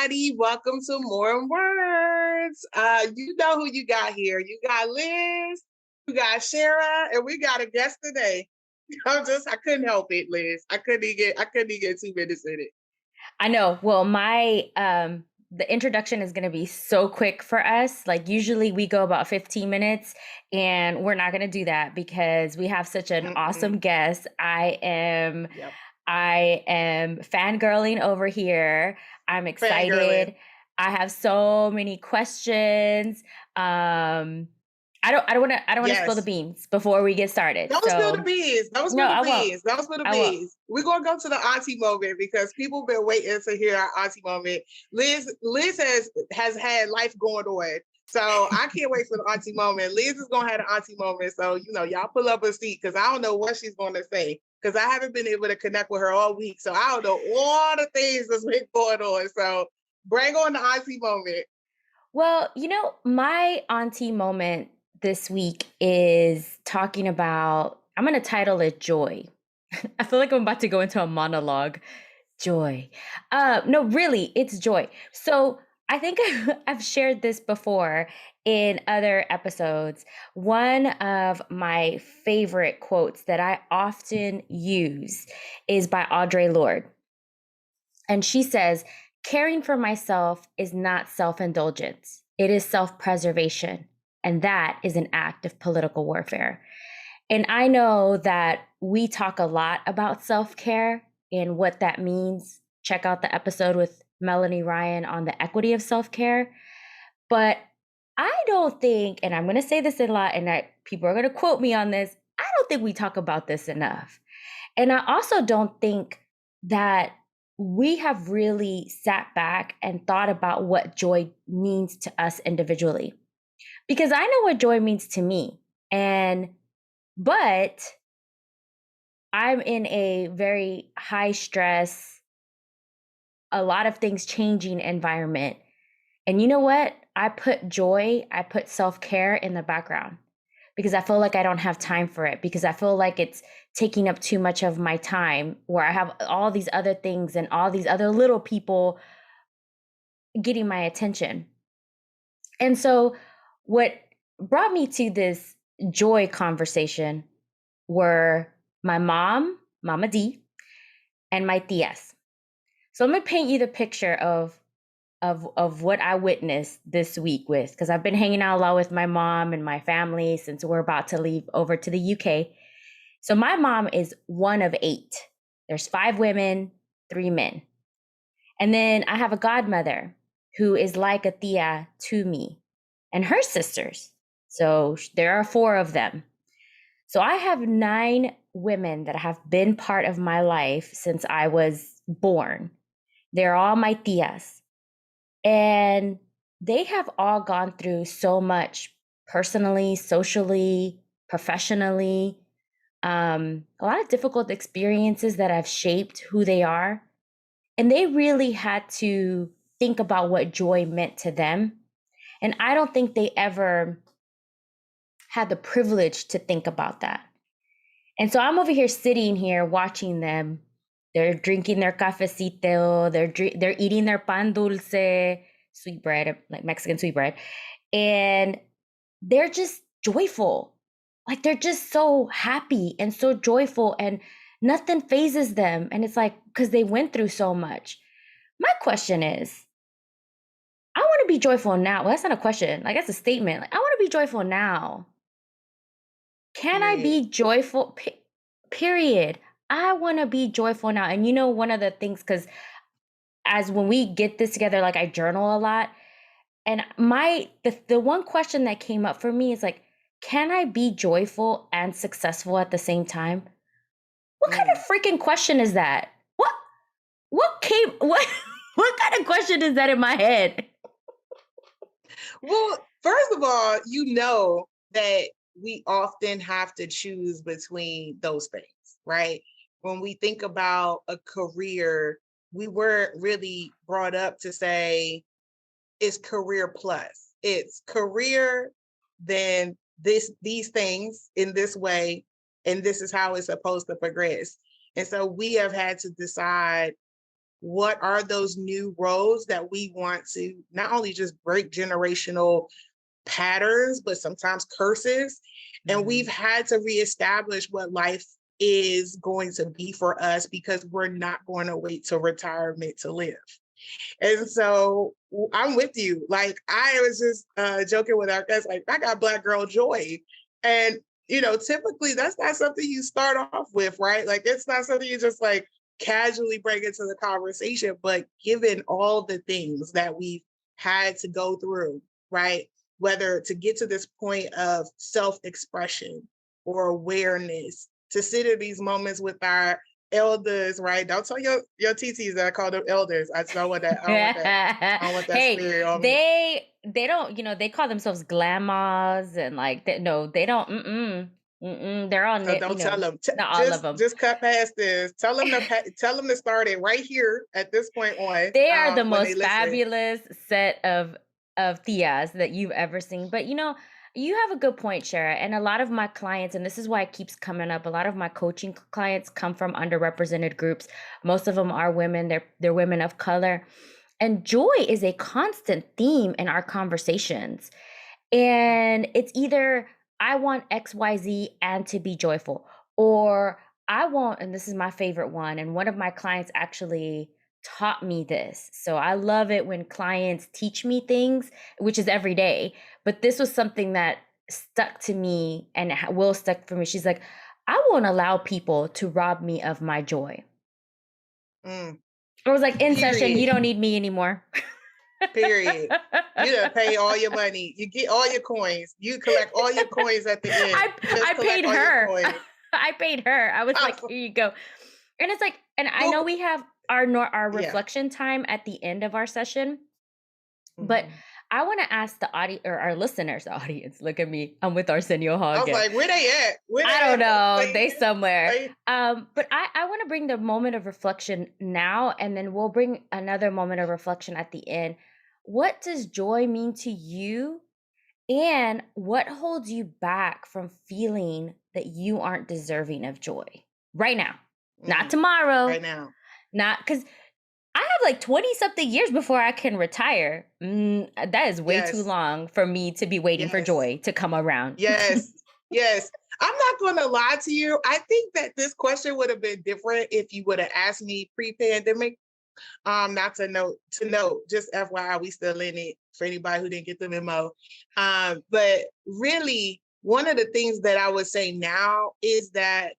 everybody. Welcome to More Words. You know who you got here. You got Liz, you got Shara, and we got a guest today. I couldn't help it, Liz. I couldn't even get 2 minutes in it. I know. Well, the introduction is going to be so quick for us. Like usually we go about 15 minutes and we're not going to do that because we have such an awesome guest. I am fangirling over here. I'm excited. Fangirling. I have so many questions. I don't want to spill the beans before we get started. Don't spill the beans. Don't spill the beans. Don't spill the beans. We're gonna go to the auntie moment because people have been waiting to hear our auntie moment. Liz has had life going on. So I can't wait for the auntie moment. Liz is gonna have an auntie moment. So y'all pull up a seat because I don't know what she's gonna say. Because I haven't been able to connect with her all week. So I don't know all the things that's been going on. So bring on the auntie moment. Well, my auntie moment this week is talking about, I'm going to title it Joy. I feel like I'm about to go into a monologue. Joy. No, really, it's joy. So I think I've shared this before in other episodes. One of my favorite quotes that I often use is by Audre Lorde. And she says, caring for myself is not self-indulgence. It is self-preservation. And that is an act of political warfare. And I know that we talk a lot about self-care and what that means. Check out the episode with Melanie Ryan on the equity of self-care. But I don't think, and I'm going to say this a lot, and people are going to quote me on this, I don't think we talk about this enough. And I also don't think that we have really sat back and thought about what joy means to us individually. Because I know what joy means to me. But I'm in a very high stress, a lot of things changing environment. And you know what? I put self-care in the background because I feel like I don't have time for it, because I feel like it's taking up too much of my time, where I have all these other things and all these other little people getting my attention. And so what brought me to this joy conversation were my mom, Mama D, and my tias. So I'm going to paint you the picture of what I witnessed this week with, because I've been hanging out a lot with my mom and my family since we're about to leave over to the UK. So my mom is one of 8. There's 5 women, 3 men. And then I have a godmother who is like a tia to me and her sisters. So there are 4 of them. So I have 9 women that have been part of my life since I was born. They're all my tias. And they have all gone through so much personally, socially, professionally, a lot of difficult experiences that have shaped who they are. And they really had to think about what joy meant to them. And I don't think they ever had the privilege to think about that. And so I'm over here sitting here watching them. They're drinking their cafecito, they're eating their pan dulce, sweet bread, like Mexican sweet bread. And they're just joyful. Like they're just so happy and so joyful, and nothing phases them. And it's like, because they went through so much. My question is, I want to be joyful now. Well, that's not a question. Like, that's a statement. Like, I want to be joyful now. Can I be joyful? Period. I want to be joyful now. And one of the things, because as when we get this together, like I journal a lot. And the one question that came up for me is like, can I be joyful and successful at the same time? What kind of freaking question is that? What kind of question is that in my head? Well, first of all, that we often have to choose between those things, right? When we think about a career, we weren't really brought up to say it's career plus. It's career, then these things in this way, and this is how it's supposed to progress. And so we have had to decide what are those new roads that we want to not only just break generational patterns, but sometimes curses. And we've had to reestablish what life is going to be for us because we're not going to wait till retirement to live. And so I'm with you. Like, I was just joking with our guys, like, I got Black girl joy. And, typically that's not something you start off with, right? Like, it's not something you just like casually bring into the conversation, but given all the things that we've had to go through, right? Whether to get to this point of self-expression or awareness, to sit in these moments with our elders, right? Don't tell your TTs that I call them elders. I don't want that. I don't want that Hey, spirit on me. they don't, they call themselves grandmas and like no, they don't. They're all, So don't tell them. not all of them. Just cut past this. Tell them to start it right here at this point on. They are the When they most listen. fabulous set of tias that you've ever seen. But you have a good point, Shara. And a lot of my clients, and this is why it keeps coming up, a lot of my coaching clients come from underrepresented groups. Most of them are women. They're women of color. And joy is a constant theme in our conversations. And it's either I want XYZ and to be joyful, or I want, and this is my favorite one, and one of my clients actually taught me this. So I love it when clients teach me things, which is every day. But this was something that stuck to me and will stuck for me. She's like, I won't allow people to rob me of my joy. I was like, in session, you don't need me anymore. Period. You done pay all your money. You get all your coins. You collect all your coins at the end. I paid her. I paid her. I was like, here you go. And it's like, and I know we have our reflection time at the end of our session, but I want to ask the audience or our listeners, the audience, look at me. I'm with Arsenio Hall. I was like, where they at? I don't know. They somewhere. But I want to bring the moment of reflection now, and then we'll bring another moment of reflection at the end. What does joy mean to you? And what holds you back from feeling that you aren't deserving of joy right now? Not tomorrow. Right now. Not because I have like 20 something years before I can retire. That is way too long for me to be waiting for joy to come around. Yes. I'm not going to lie to you. I think that this question would have been different if you would have asked me pre-pandemic. Not to note, just FYI, we still in it for anybody who didn't get the memo. But really, one of the things that I would say now is that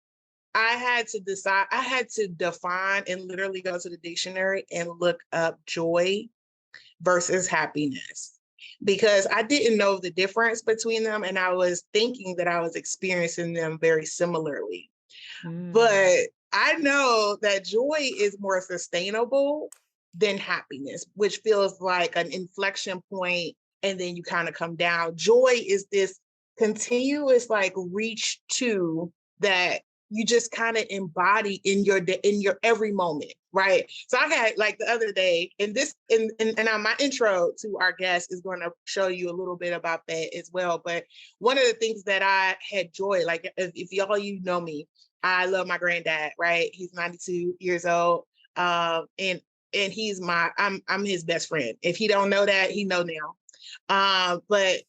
I had to define and literally go to the dictionary and look up joy versus happiness, because I didn't know the difference between them. And I was thinking that I was experiencing them very similarly. But I know that joy is more sustainable than happiness, which feels like an inflection point, and then you kind of come down. Joy is this continuous like reach to that you just kind of embody in your every moment, right? So I had like the other day, and my intro to our guest is going to show you a little bit about that as well. But one of the things that I had joy, like if y'all know me, I love my granddad, right? He's 92 years old. And he's I'm his best friend. If he don't know that, he know now. But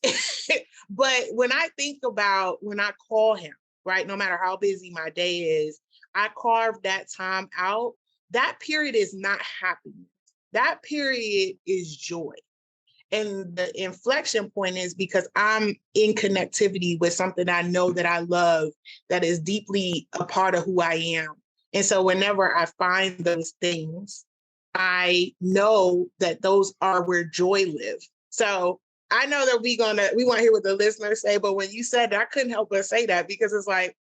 but when I think about when I call him, right, no matter how busy my day is, I carve that time out. That period is not happiness. That period is joy. And the inflection point is because I'm in connectivity with something I know that I love, that is deeply a part of who I am. And so whenever I find those things, I know that those are where joy lives. So I know that we want to hear what the listeners say, but when you said that, I couldn't help but say that, because it's like,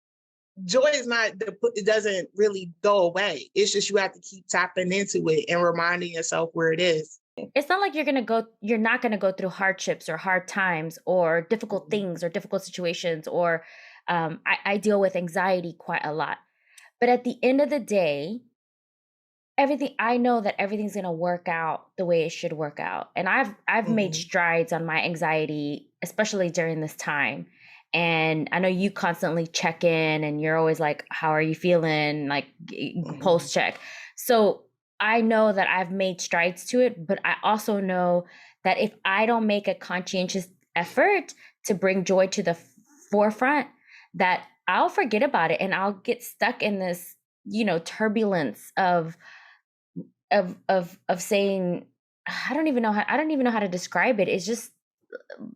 joy is it doesn't really go away. It's just you have to keep tapping into it and reminding yourself where it is. It's not like you're not going to go through hardships or hard times or difficult things or difficult situations, or I deal with anxiety quite a lot. But at the end of the day, I know that everything's going to work out the way it should work out. And I've made strides on my anxiety, especially during this time. And I know you constantly check in and you're always like, how are you feeling? Like pulse check. So I know that I've made strides to it, but I also know that if I don't make a conscientious effort to bring joy to the forefront, that I'll forget about it and I'll get stuck in this, turbulence of saying, I don't even know how to describe it. It's just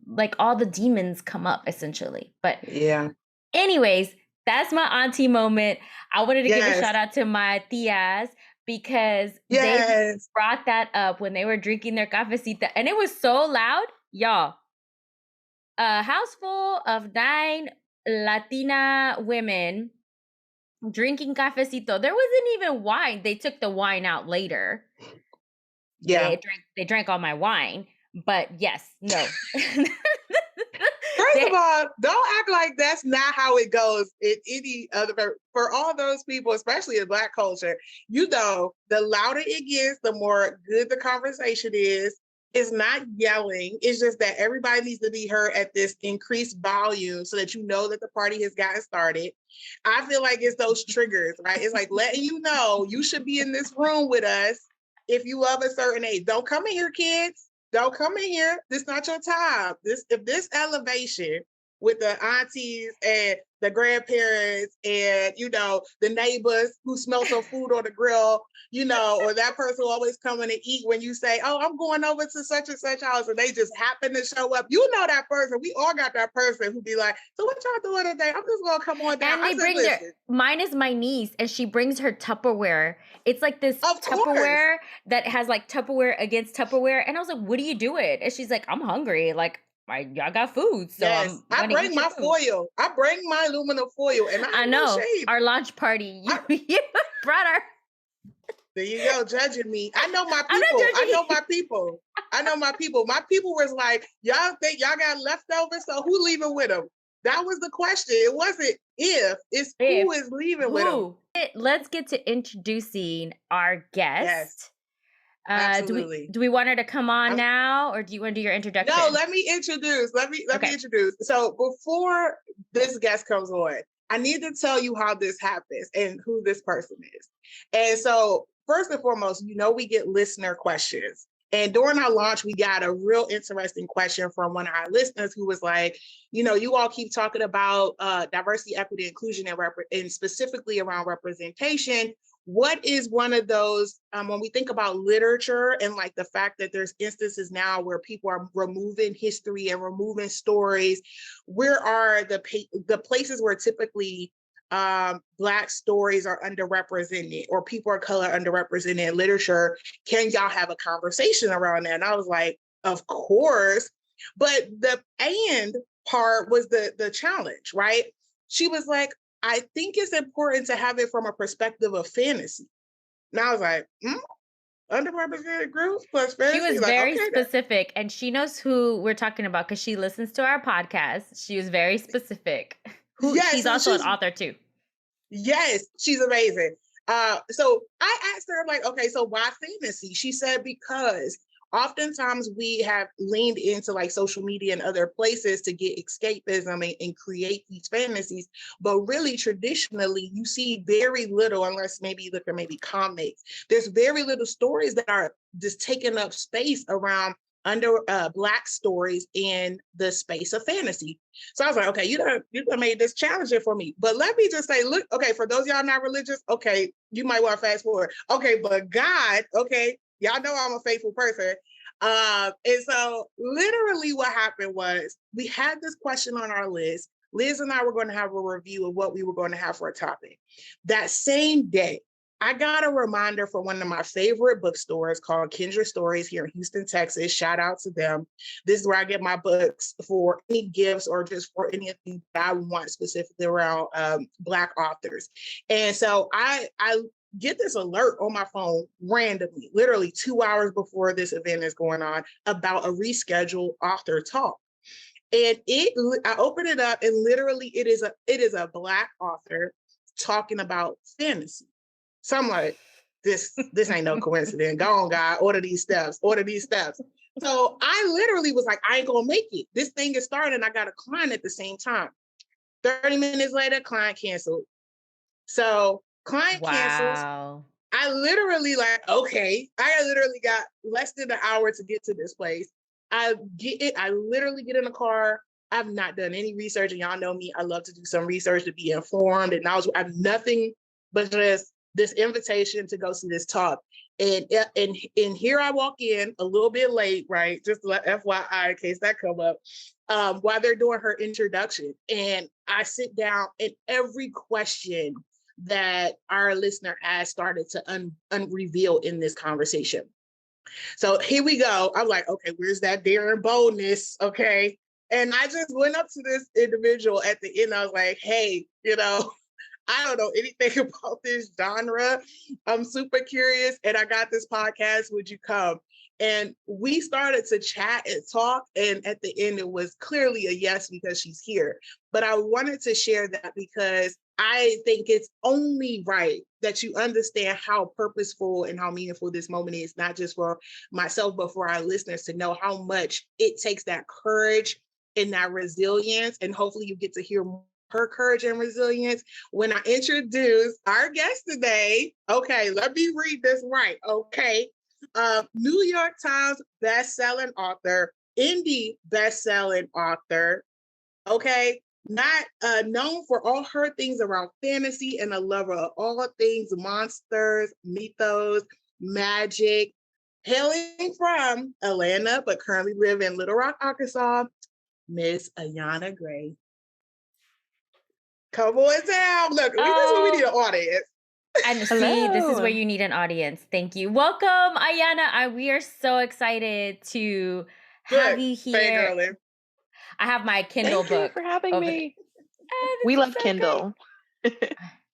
like all the demons come up essentially. But yeah. Anyways, that's my auntie moment. I wanted to give a shout out to my tias because they brought that up when they were drinking their cafecita, and it was so loud, y'all. A house full of 9 Latina women drinking cafecito. There wasn't even wine. They took the wine out later. Yeah. They drank all my wine, but yes, no. First of all, don't act like that's not how it goes in any other, for all those people, especially in Black culture, the louder it gets, the more good the conversation is. It's not yelling. It's just that everybody needs to be heard at this increased volume so that you know that the party has gotten started. I feel like it's those triggers, right? It's like letting you know you should be in this room with us if you of a certain age. Don't come in here, kids. Don't come in here. This is not your time. If this elevation with the aunties and the grandparents and, the neighbors who smell some food on the grill, or that person who always coming to eat when you say, oh, I'm going over to such and such house and they just happen to show up. You know that person. We all got that person who be like, so what y'all doing today? I'm just going to come on down. And they bring mine is my niece and she brings her Tupperware. It's like this Tupperware that has like Tupperware against Tupperware. And I was like, what are you doing? And she's like, I'm hungry. Like, y'all got food. So I bring my foil. I bring my aluminum foil. And I know our launch party. You brought our. There you go, judging me. I know my people. I know my people. My people was like, y'all think y'all got leftovers? So who leaving with them? That was the question. It wasn't if, it's who is leaving with them. Let's get to introducing our guest. Yes. Absolutely. Do we want her to come on now, or do you want to do your introduction? No, let me introduce. Let me introduce. So before this guest comes on, I need to tell you how this happens and who this person is. And so first and foremost, we get listener questions. And during our launch, we got a real interesting question from one of our listeners who was like, you all keep talking about diversity, equity, inclusion, and specifically around representation. What is one of those, when we think about literature and like the fact that there's instances now where people are removing history and removing stories, where are the places where typically Black stories are underrepresented or people of color underrepresented in literature? Can y'all have a conversation around that? And I was like, of course. But the and part was the challenge, right? She was like, I think it's important to have it from a perspective of fantasy. And I was like, underrepresented groups plus fantasy. She was very specific, and she knows who we're talking about because she listens to our podcast. She was very specific. She's also an author too. Yes, she's amazing. So I asked her, like, okay, so why fantasy? She said, because oftentimes we have leaned into like social media and other places to get escapism and create these fantasies. But really, traditionally, you see very little, unless maybe you look at maybe comics, there's very little stories that are just taking up space around Black stories in the space of fantasy. So I was like, okay, you done made this challenging for me. But let me just say, look, okay, for those of y'all not religious, okay, you might want to fast forward. Okay, but God, okay, y'all know I'm a faithful person. And so literally what happened was we had this question on our list. Liz and I were going to have a review of what we were going to have for a topic. That same day, I got a reminder from one of my favorite bookstores called Kindred Stories here in Houston, Texas. Shout out to them. This is where I get my books for any gifts or just for anything that I want specifically around Black authors. And so I get this alert on my phone randomly, literally 2 hours before this event is going on, about a rescheduled author talk. And I open it up and literally it is a Black author talking about fantasy. So I'm like, this ain't no coincidence. Go on, God, order these steps. So I literally was like, I ain't gonna make it. This thing is starting and I got a client at the same time. 30 minutes later, client canceled. So client cancels. I literally okay, I literally got less than an hour to get to this place. I literally get in the car. I've not done any research, and y'all know me. I love to do some research to be informed, and I have nothing but just this invitation to go see this talk. And here I walk in a little bit late, right? Just FYI, in case that come up, while they're doing her introduction. And I sit down, and every question that our listener asked started to unreveal in this conversation. So here we go. I'm like, okay, where's that daring boldness? Okay. And I just went up to this individual at the end. I was like, hey, I don't know anything about this genre. I'm super curious, and I got this podcast. Would you come? And we started to chat and talk. And at the end, it was clearly a yes because she's here. But I wanted to share that because I think it's only right that you understand how purposeful and how meaningful this moment is, not just for myself, but for our listeners to know how much it takes that courage and that resilience. And hopefully you get to hear her courage and resilience when I introduce our guest today. Okay, let me read this right. Okay. New York Times bestselling author, indie bestselling author. Okay. Not known for all her things around fantasy and a lover of all things monsters, mythos, magic. Hailing from Atlanta, but currently live in Little Rock, Arkansas, Miss Ayana Gray. Come on down. Look, this is where we need an audience. And see, this is where you need an audience. Thank you. Welcome, Ayanna. We are so excited to have you here. I have my Kindle book. Thank you for having me. We love Kindle.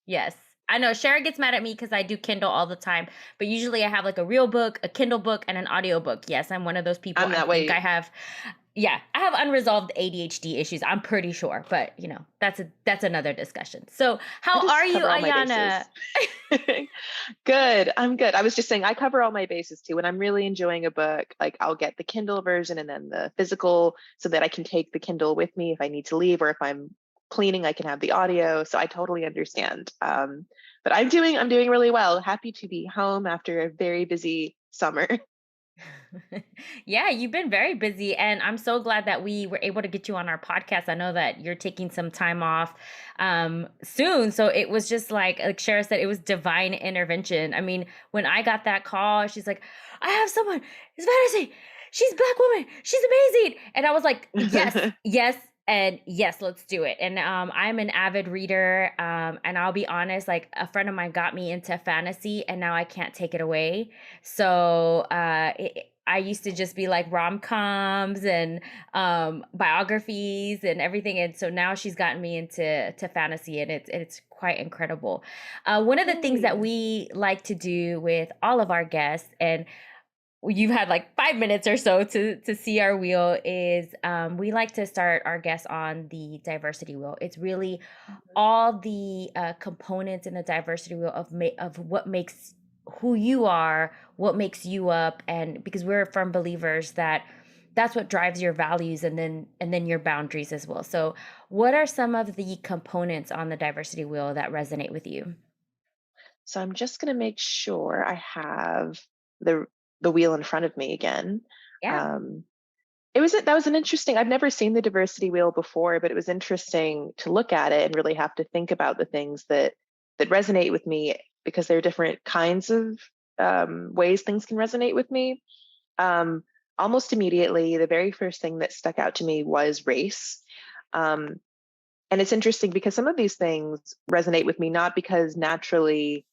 Yes. I know Sharon gets mad at me because I do Kindle all the time, but usually I have like a real book, a Kindle book, and an audio book. Yes, I'm one of those people. I'm that way. I have unresolved ADHD issues. I'm pretty sure, but that's another discussion. So how are you, Ayanna? Good. I'm good. I was just saying I cover all my bases too. When I'm really enjoying a book, like I'll get the Kindle version and then the physical so that I can take the Kindle with me if I need to leave, or if I'm cleaning, I can have the audio. So I totally understand. But I'm doing really well. Happy to be home after a very busy summer. Yeah, you've been very busy, and I'm so glad that we were able to get you on our podcast. I know that you're taking some time off soon, so it was just like Shara said, it was divine intervention. I mean, when I got that call, she's like, I have someone, it's fantasy, she's a Black woman, she's amazing. And I was like, yes, yes, and yes, let's do it. And I'm an avid reader, and I'll be honest, like a friend of mine got me into fantasy, and now I can't take it away. So I used to just be like rom-coms and biographies and everything, and so now she's gotten me into fantasy, and it's quite incredible. One of the things that we like to do with all of our guests, and you've had like 5 minutes or so to see our wheel, is we like to start our guests on the diversity wheel. It's really all the components in the diversity wheel of what makes who you are, what makes you up, and because we're firm believers that that's what drives your values and then your boundaries as well. So what are some of the components on the diversity wheel that resonate with you? So I'm just going to make sure I have the wheel in front of me again. Yeah. That was an interesting, I've never seen the diversity wheel before, but it was interesting to look at it and really have to think about the things that resonate with me, because there are different kinds of ways things can resonate with me. Almost immediately, the very first thing that stuck out to me was race. And it's interesting because some of these things resonate with me, not because naturally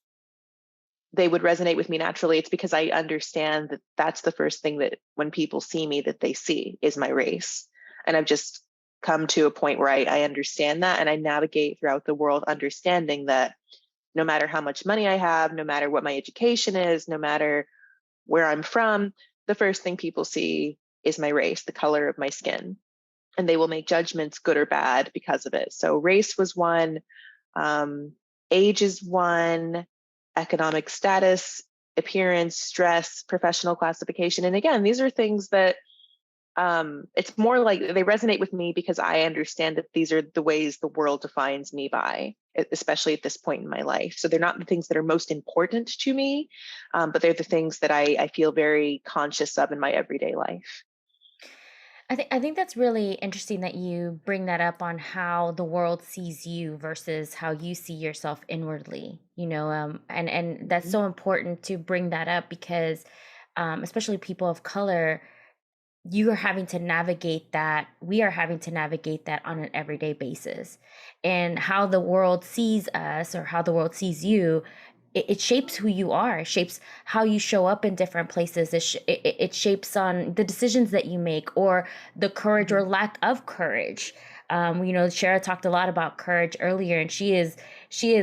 they would resonate with me naturally. It's because I understand that that's the first thing that when people see me, that they see is my race. And I've just come to a point where I understand that, and I navigate throughout the world understanding that no matter how much money I have, no matter what my education is, no matter where I'm from, the first thing people see is my race, the color of my skin. And they will make judgments, good or bad, because of it. So race was one, age is one, economic status, appearance, stress, professional classification. And again, these are things that It's more like they resonate with me because I understand that these are the ways the world defines me by, especially at this point in my life. So they're not the things that are most important to me, but they're the things that I feel very conscious of in my everyday life. I think that's really interesting that you bring that up on how the world sees you versus how you see yourself inwardly. And that's Mhm. so important to bring that up because, especially people of color, you are having to navigate that. We are having to navigate that on an everyday basis, and how the world sees us or how the world sees you. It shapes who you are. It shapes how you show up in different places. It shapes on the decisions that you make or the courage or Mhm. lack of courage. Shara talked a lot about courage earlier, and she is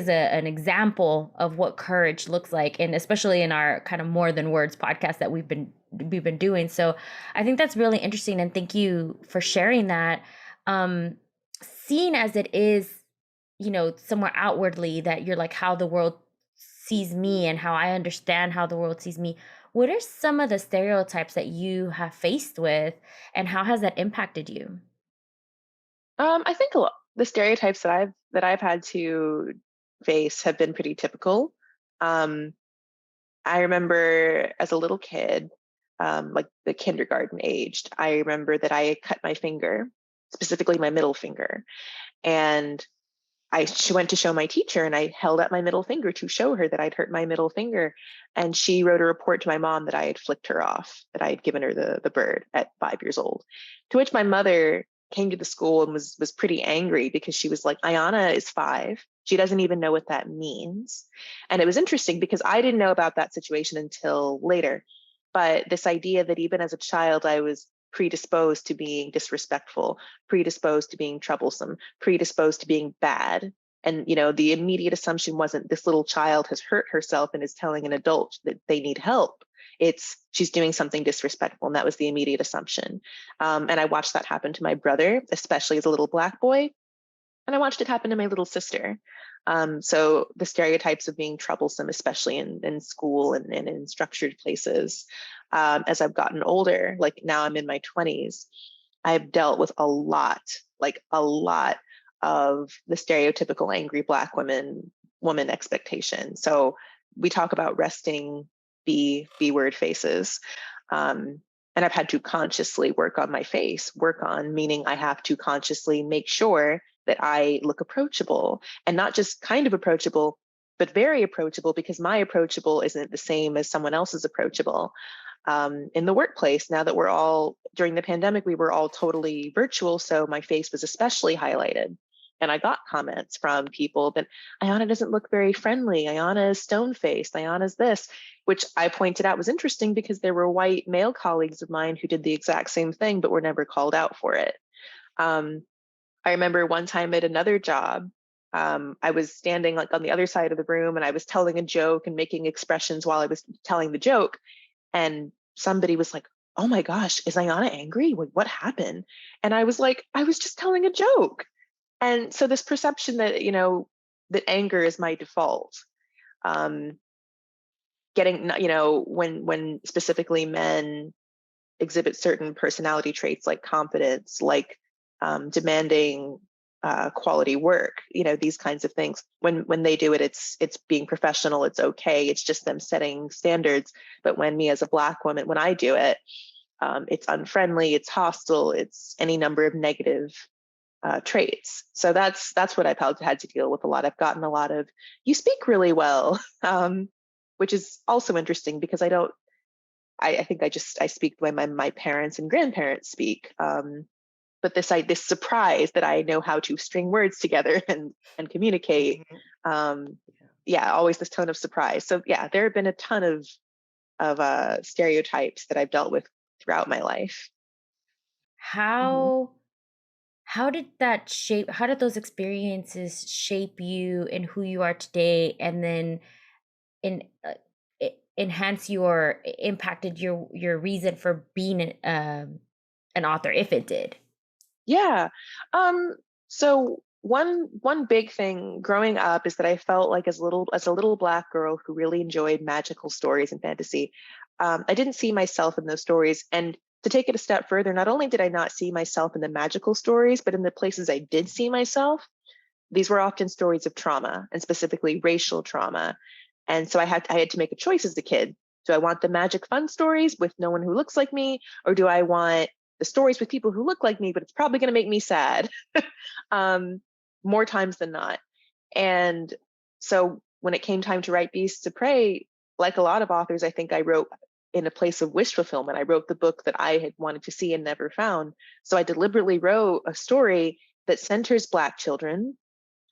an example of what courage looks like, and especially in our kind of More Than Words podcast that we've been doing. So I think that's really interesting, and thank you for sharing that. Seen as it is, somewhere outwardly that you're like how the world sees me and how I understand how the world sees me. What are some of the stereotypes that you have faced with, and how has that impacted you? I think the stereotypes that I've had to face have been pretty typical. Um, I remember as a little kid, like the kindergarten aged, I remember that I had cut my finger, specifically my middle finger, and she went to show my teacher, and I held up my middle finger to show her that I'd hurt my middle finger. And she wrote a report to my mom that I had flicked her off, that I had given her the bird at 5 years old. To which my mother came to the school and was pretty angry because she was like, Ayana is 5. She doesn't even know what that means. And it was interesting because I didn't know about that situation until later. But this idea that even as a child, I was predisposed to being disrespectful, predisposed to being troublesome, predisposed to being bad. And, the immediate assumption wasn't this little child has hurt herself and is telling an adult that they need help. It's she's doing something disrespectful. And that was the immediate assumption. And I watched that happen to my brother, especially as a little Black boy. And I watched it happen to my little sister. So the stereotypes of being troublesome, especially in school and in structured places, as I've gotten older, like now I'm in my 20s, I've dealt with like a lot of the stereotypical angry Black woman expectation. So we talk about resting B word faces. And I've had to consciously work on my face, meaning I have to consciously make sure that I look approachable, and not just kind of approachable, but very approachable, because my approachable isn't the same as someone else's approachable. In the workplace, now that we're all, during the pandemic, we were all totally virtual. So my face was especially highlighted. And I got comments from people that Ayana doesn't look very friendly. Ayana is stone faced. Ayana's this, which I pointed out was interesting because there were white male colleagues of mine who did the exact same thing, but were never called out for it. I remember one time at another job, I was standing like on the other side of the room, and I was telling a joke and making expressions while I was telling the joke. And somebody was like, "Oh my gosh, is Ayana angry? What happened?" And I was like, "I was just telling a joke." And so this perception that, that anger is my default, um, getting, when specifically men exhibit certain personality traits like confidence, like demanding quality work, these kinds of things. When they do it, it's being professional, it's okay, it's just them setting standards. But when me as a Black woman, when I do it, it's unfriendly, it's hostile, it's any number of negative traits. So that's what I've had to deal with a lot. I've gotten a lot of, "You speak really well," which is also interesting because I think I speak the way my parents and grandparents speak. But this surprise that I know how to string words together and communicate. Mhm. Um, yeah, always this tone of surprise. So yeah, there have been a ton of stereotypes that I've dealt with throughout my life. Mhm. How how did those experiences shape you and who you are today, and then in enhance your impacted your reason for being an author, if it did? Yeah. So one big thing growing up is that I felt like as a little Black girl who really enjoyed magical stories and fantasy, I didn't see myself in those stories. And to take it a step further, not only did I not see myself in the magical stories, but in the places I did see myself, these were often stories of trauma, and specifically racial trauma. And so I had to make a choice as a kid. Do I want the magic fun stories with no one who looks like me? Or do I want the stories with people who look like me, but it's probably going to make me sad more times than not? And so when it came time to write Beasts of Prey, like a lot of authors, I think I wrote in a place of wish fulfillment. I wrote the book that I had wanted to see and never found. So I deliberately wrote a story that centers Black children,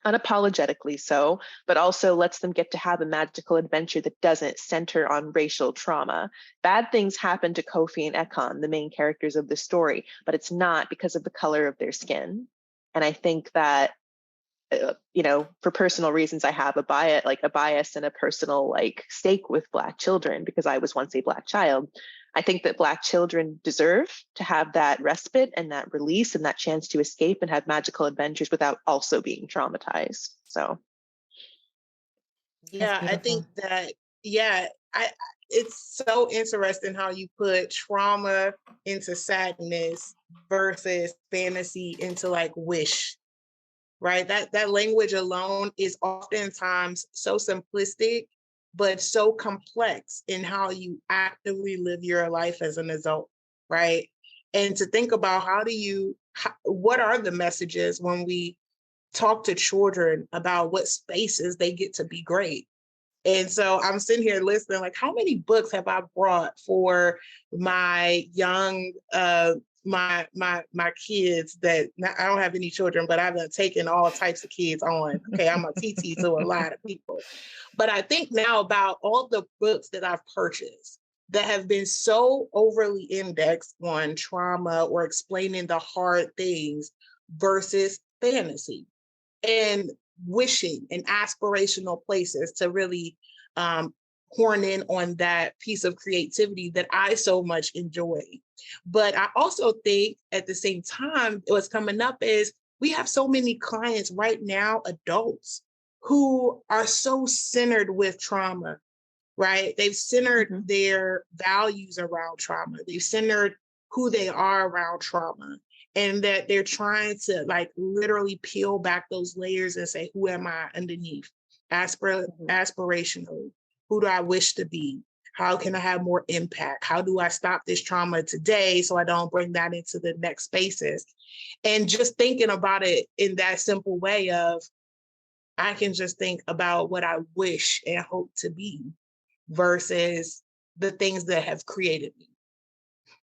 unapologetically so, but also lets them get to have a magical adventure that doesn't center on racial trauma. Bad things happen to Kofi and Ekon, the main characters of the story, but it's not because of the color of their skin. And I think that, for personal reasons, I have a bias and a personal stake with Black children because I was once a Black child. I think that Black children deserve to have that respite and that release and that chance to escape and have magical adventures without also being traumatized. So, yeah, I think that, it's so interesting how you put trauma into sadness versus fantasy into wish, right? That language alone is oftentimes so simplistic, but so complex in how you actively live your life as an adult, right? And to think about what are the messages when we talk to children about what spaces they get to be great? And so I'm sitting here listening, how many books have I brought for my young, my kids that I don't have any children, but I've been taking all types of kids on. Okay, I'm a TT to a lot of people. But I think now about all the books that I've purchased that have been so overly indexed on trauma or explaining the hard things versus fantasy and wishing and aspirational places to really horn in on that piece of creativity that I so much enjoy. But I also think at the same time, what's coming up is we have so many clients right now, adults, who are so centered with trauma, right? They've centered their values around trauma. They've centered who they are around trauma. And that they're trying to literally peel back those layers and say, who am I underneath? Aspirationally, who do I wish to be? How can I have more impact? How do I stop this trauma today so I don't bring that into the next spaces? And just thinking about it in that simple way of, I can just think about what I wish and hope to be versus the things that have created me.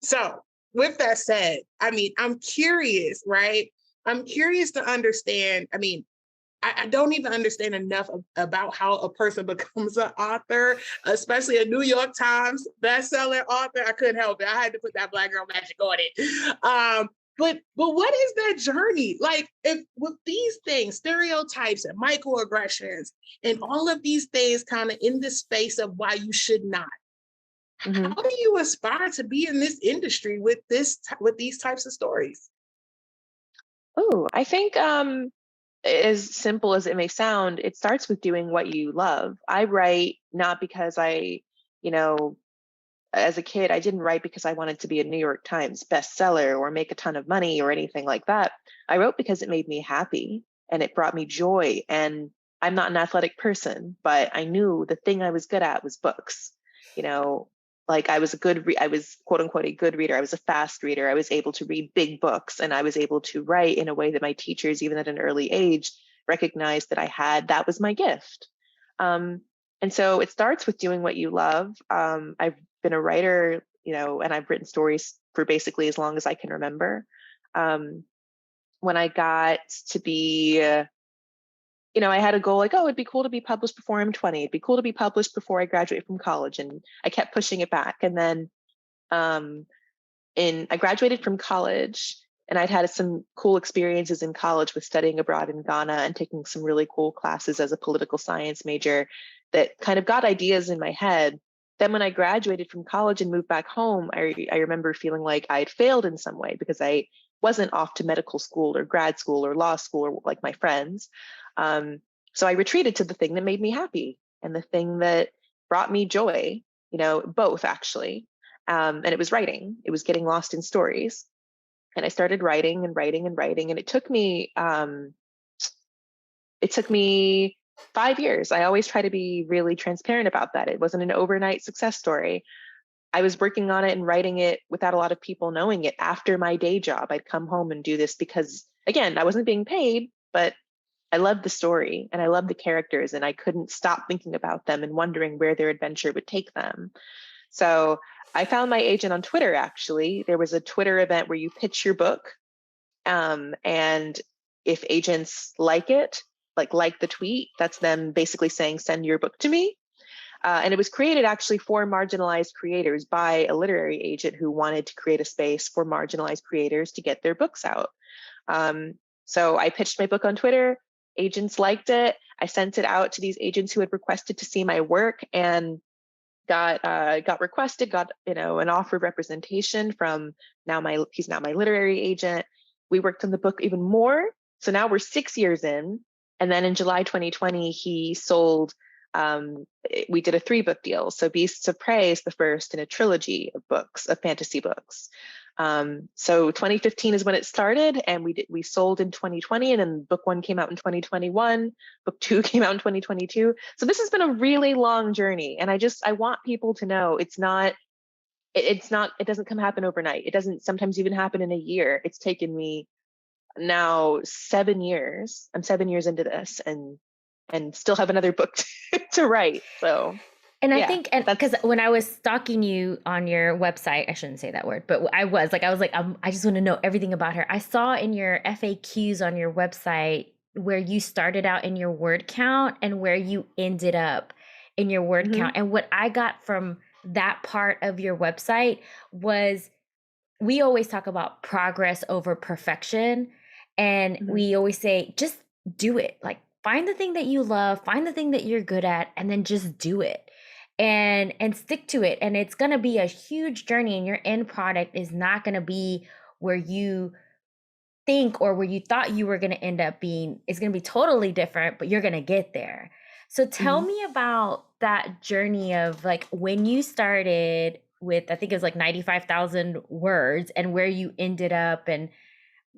So with that said, I'm curious, right? I'm curious to understand. I don't even understand enough about how a person becomes an author, especially a New York Times bestselling author. I couldn't help it. I had to put that Black girl magic on it. But what is that journey? If with these things, stereotypes and microaggressions and all of these things kind of in the space of why you should not. How do you aspire to be in this industry with these types of stories? Oh, I think as simple as it may sound, it starts with doing what you love. I write not because as a kid, I didn't write because I wanted to be a New York Times bestseller or make a ton of money or anything like that. I wrote because it made me happy and it brought me joy. And I'm not an athletic person, but I knew the thing I was good at was books. I was I was quote unquote a good reader. I was a fast reader. I was able to read big books and I was able to write in a way that my teachers, even at an early age, recognized that was my gift. And so it starts with doing what you love. I've been a writer, and I've written stories for basically as long as I can remember. When I got to be I had a goal it'd be cool to be published before I'm 20. It'd be cool to be published before I graduate from college. And I kept pushing it back. And then I graduated from college and I'd had some cool experiences in college with studying abroad in Ghana and taking some really cool classes as a political science major that kind of got ideas in my head. Then when I graduated from college and moved back home, I remember feeling like I'd failed in some way because I wasn't off to medical school or grad school or law school or like my friends. So I retreated to the thing that made me happy and the thing that brought me joy, both actually. And it was writing. It was getting lost in stories. And I started writing and writing and writing. And it took me 5 years. I always try to be really transparent about that. It wasn't an overnight success story. I was working on it and writing it without a lot of people knowing it after my day job. I'd come home and do this because, again, I wasn't being paid, but I loved the story and I loved the characters, and I couldn't stop thinking about them and wondering where their adventure would take them. So I found my agent on Twitter, actually. There was a Twitter event where you pitch your book. And if agents like it, like the tweet, that's them basically saying, send your book to me. And it was created actually for marginalized creators by a literary agent who wanted to create a space for marginalized creators to get their books out. So I pitched my book on Twitter. Agents liked it. I sent it out to these agents who had requested to see my work, and got an offer of representation from he's now my literary agent. We worked on the book even more. So now we're 6 years in. And then in July 2020, he sold, we did a 3-book deal. So Beasts of Prey is the first in a trilogy of books, of fantasy books. So 2015 is when it started, and we sold in 2020, and then book 1 came out in 2021, book 2 came out in 2022. So this has been a really long journey, and I want people to know it doesn't happen overnight. It doesn't sometimes even happen in a year. It's taken me now 7 years. I'm 7 years into this, and still have another book to write. So. And I think, and because when I was stalking you on your website, I shouldn't say that word, but I was like, I just want to know everything about her. I saw in your FAQs on your website where you started out in your word count and where you ended up in your word count. And what I got from that part of your website was, we always talk about progress over perfection. And we always say, just do it. Like, find the thing that you love, find the thing that you're good at, and then just do it. And stick to it. And it's going to be a huge journey, and your end product is not going to be where you think or where you thought you were going to end up being. It's going to be totally different, but you're going to get there. So tell me about that journey of like when you started with, I think it was like 95,000 words, and where you ended up, and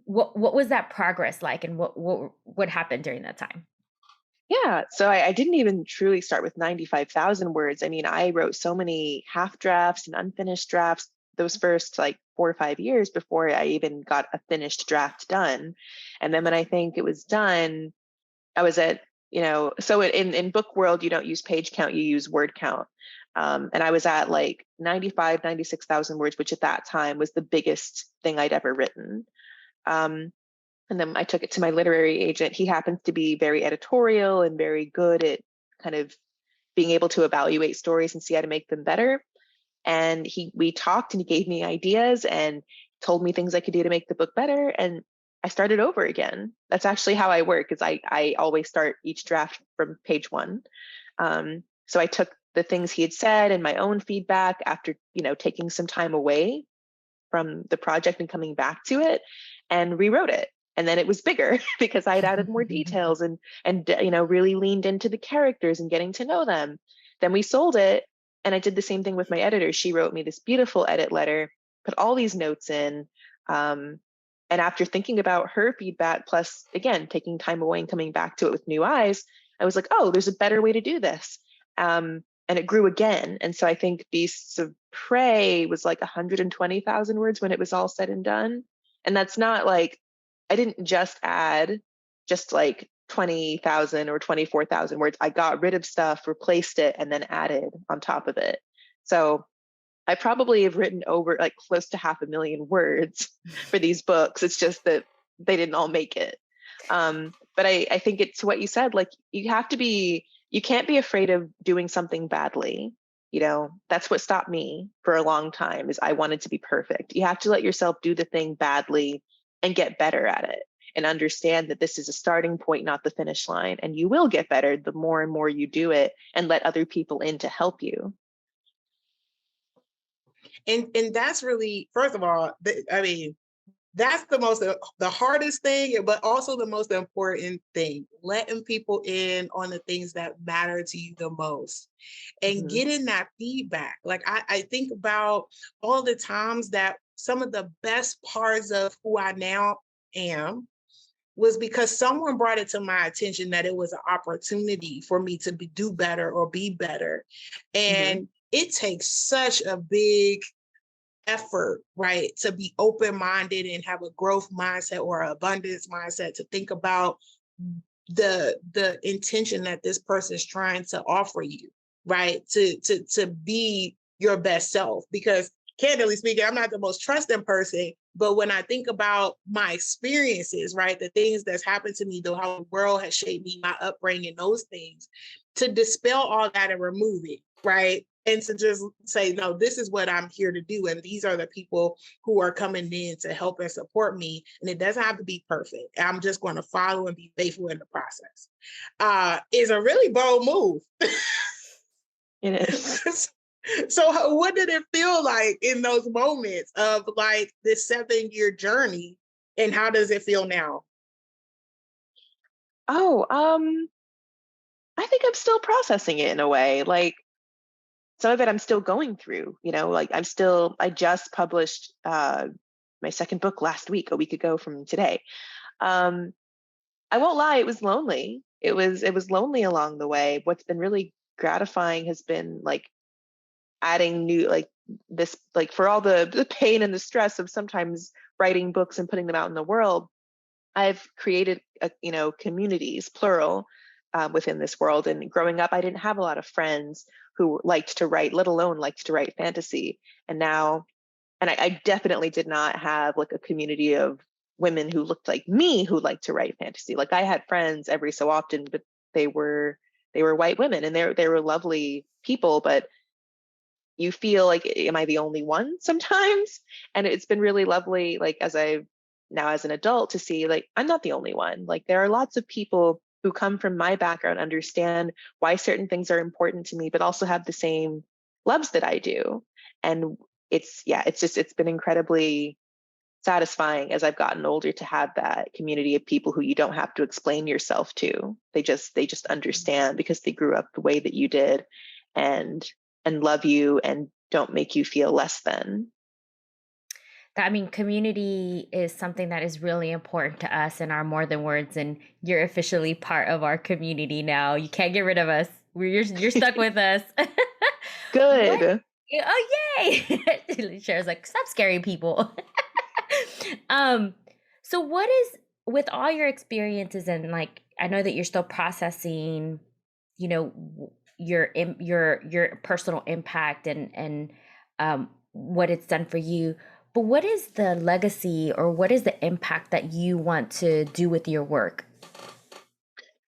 what was that progress like, and what happened during that time? Yeah, so I didn't even truly start with 95,000 words. I mean, I wrote so many half drafts and unfinished drafts those first like 4 or 5 years before I even got a finished draft done. And then when I think it was done, I was at, so in book world, you don't use page count, you use word count. And I was at like 96,000 words, which at that time was the biggest thing I'd ever written. And then I took it to my literary agent. He happens to be very editorial and very good at kind of being able to evaluate stories and see how to make them better. And we talked, and he gave me ideas and told me things I could do to make the book better. And I started over again. That's actually how I work, is I always start each draft from page 1. So I took the things he had said and my own feedback after, taking some time away from the project and coming back to it, and rewrote it. And then it was bigger because I had added more details and really leaned into the characters and getting to know them. Then we sold it, and I did the same thing with my editor. She wrote me this beautiful edit letter, put all these notes in. And after thinking about her feedback, plus again, taking time away and coming back to it with new eyes, I was like, oh, there's a better way to do this. And it grew again. And so I think Beasts of Prey was like 120,000 words when it was all said and done. And that's not like, I didn't just add just like 20,000 or 24,000 words. I got rid of stuff, replaced it, and then added on top of it. So I probably have written over like close to 500,000 words for these books. It's just that they didn't all make it. But I think it's what you said, like you can't be afraid of doing something badly. That's what stopped me for a long time, is I wanted to be perfect. You have to let yourself do the thing badly and get better at it, and understand that this is a starting point, not the finish line. And you will get better the more and more you do it and let other people in to help you. And that's really, first of all, that's the hardest thing, but also the most important thing, letting people in on the things that matter to you the most and getting that feedback. Like I think about all the times that some of the best parts of who I now am was because someone brought it to my attention that it was an opportunity for me to do better or be better. And it takes such a big effort, right, to be open-minded and have a growth mindset or an abundance mindset, to think about the intention that this person is trying to offer you, right, to be your best self. Because candidly speaking, I'm not the most trusting person, but when I think about my experiences, right, the things that's happened to me, though, how the world has shaped me, my upbringing, those things, to dispel all that and remove it, right, and to just say, no, this is what I'm here to do. And these are the people who are coming in to help and support me. And it doesn't have to be perfect. I'm just going to follow and be faithful in the process. Is a really bold move. It is. So what did it feel like in those moments of like this 7-year journey? And how does it feel now? Oh, I think I'm still processing it in a way. Like, some of it I'm still going through, like I just published my second book last week, a week ago from today. I won't lie, it was lonely. It was lonely along the way. What's been really gratifying has been like adding new, like this, like for all the pain and the stress of sometimes writing books and putting them out in the world, I've created communities, plural, within this world. And growing up, I didn't have a lot of friends who liked to write, let alone liked to write fantasy. And now, and I definitely did not have like a community of women who looked like me who liked to write fantasy. Like I had friends every so often, but they were white women, and they were lovely people, but you feel like, am I the only one sometimes? And it's been really lovely, like as an adult, to see like I'm not the only one. Like there are lots of people who come from my background, understand why certain things are important to me, but also have the same loves that I do. And it's been incredibly satisfying as I've gotten older to have that community of people who you don't have to explain yourself to. They just understand because they grew up the way that you did, and love you and don't make you feel less than. I mean, community is something that is really important to us in our More Than Words, and you're officially part of our community now. You can't get rid of us. You're stuck with us. Good. What? Oh, yay! Cher's like, stop scaring people. So what is, with all your experiences, and like, I know that you're still processing, your personal impact and what it's done for you. But what is the legacy, or what is the impact that you want to do with your work?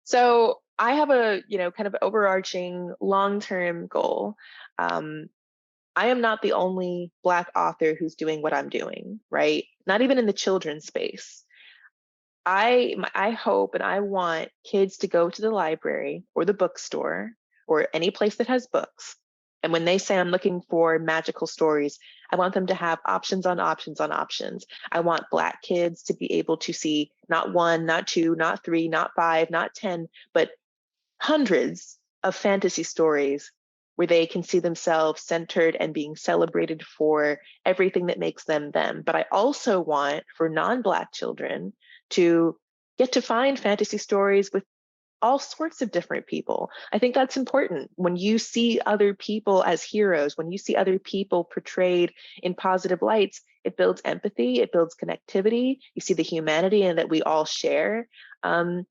So I have a, kind of overarching long-term goal. I am not the only Black author who's doing what I'm doing, right? Not even in the children's space. I hope and I want kids to go to the library or the bookstore or any place that has books. And when they say I'm looking for magical stories, I want them to have options on options on options. I want Black kids to be able to see not 1, not 2, not 3, not 5, not 10, but hundreds of fantasy stories where they can see themselves centered and being celebrated for everything that makes them them. But I also want for non-Black children to get to find fantasy stories with all sorts of different people. I think that's important. When you see other people as heroes, when you see other people portrayed in positive lights, it builds empathy, it builds connectivity. You see the humanity and that we all share. And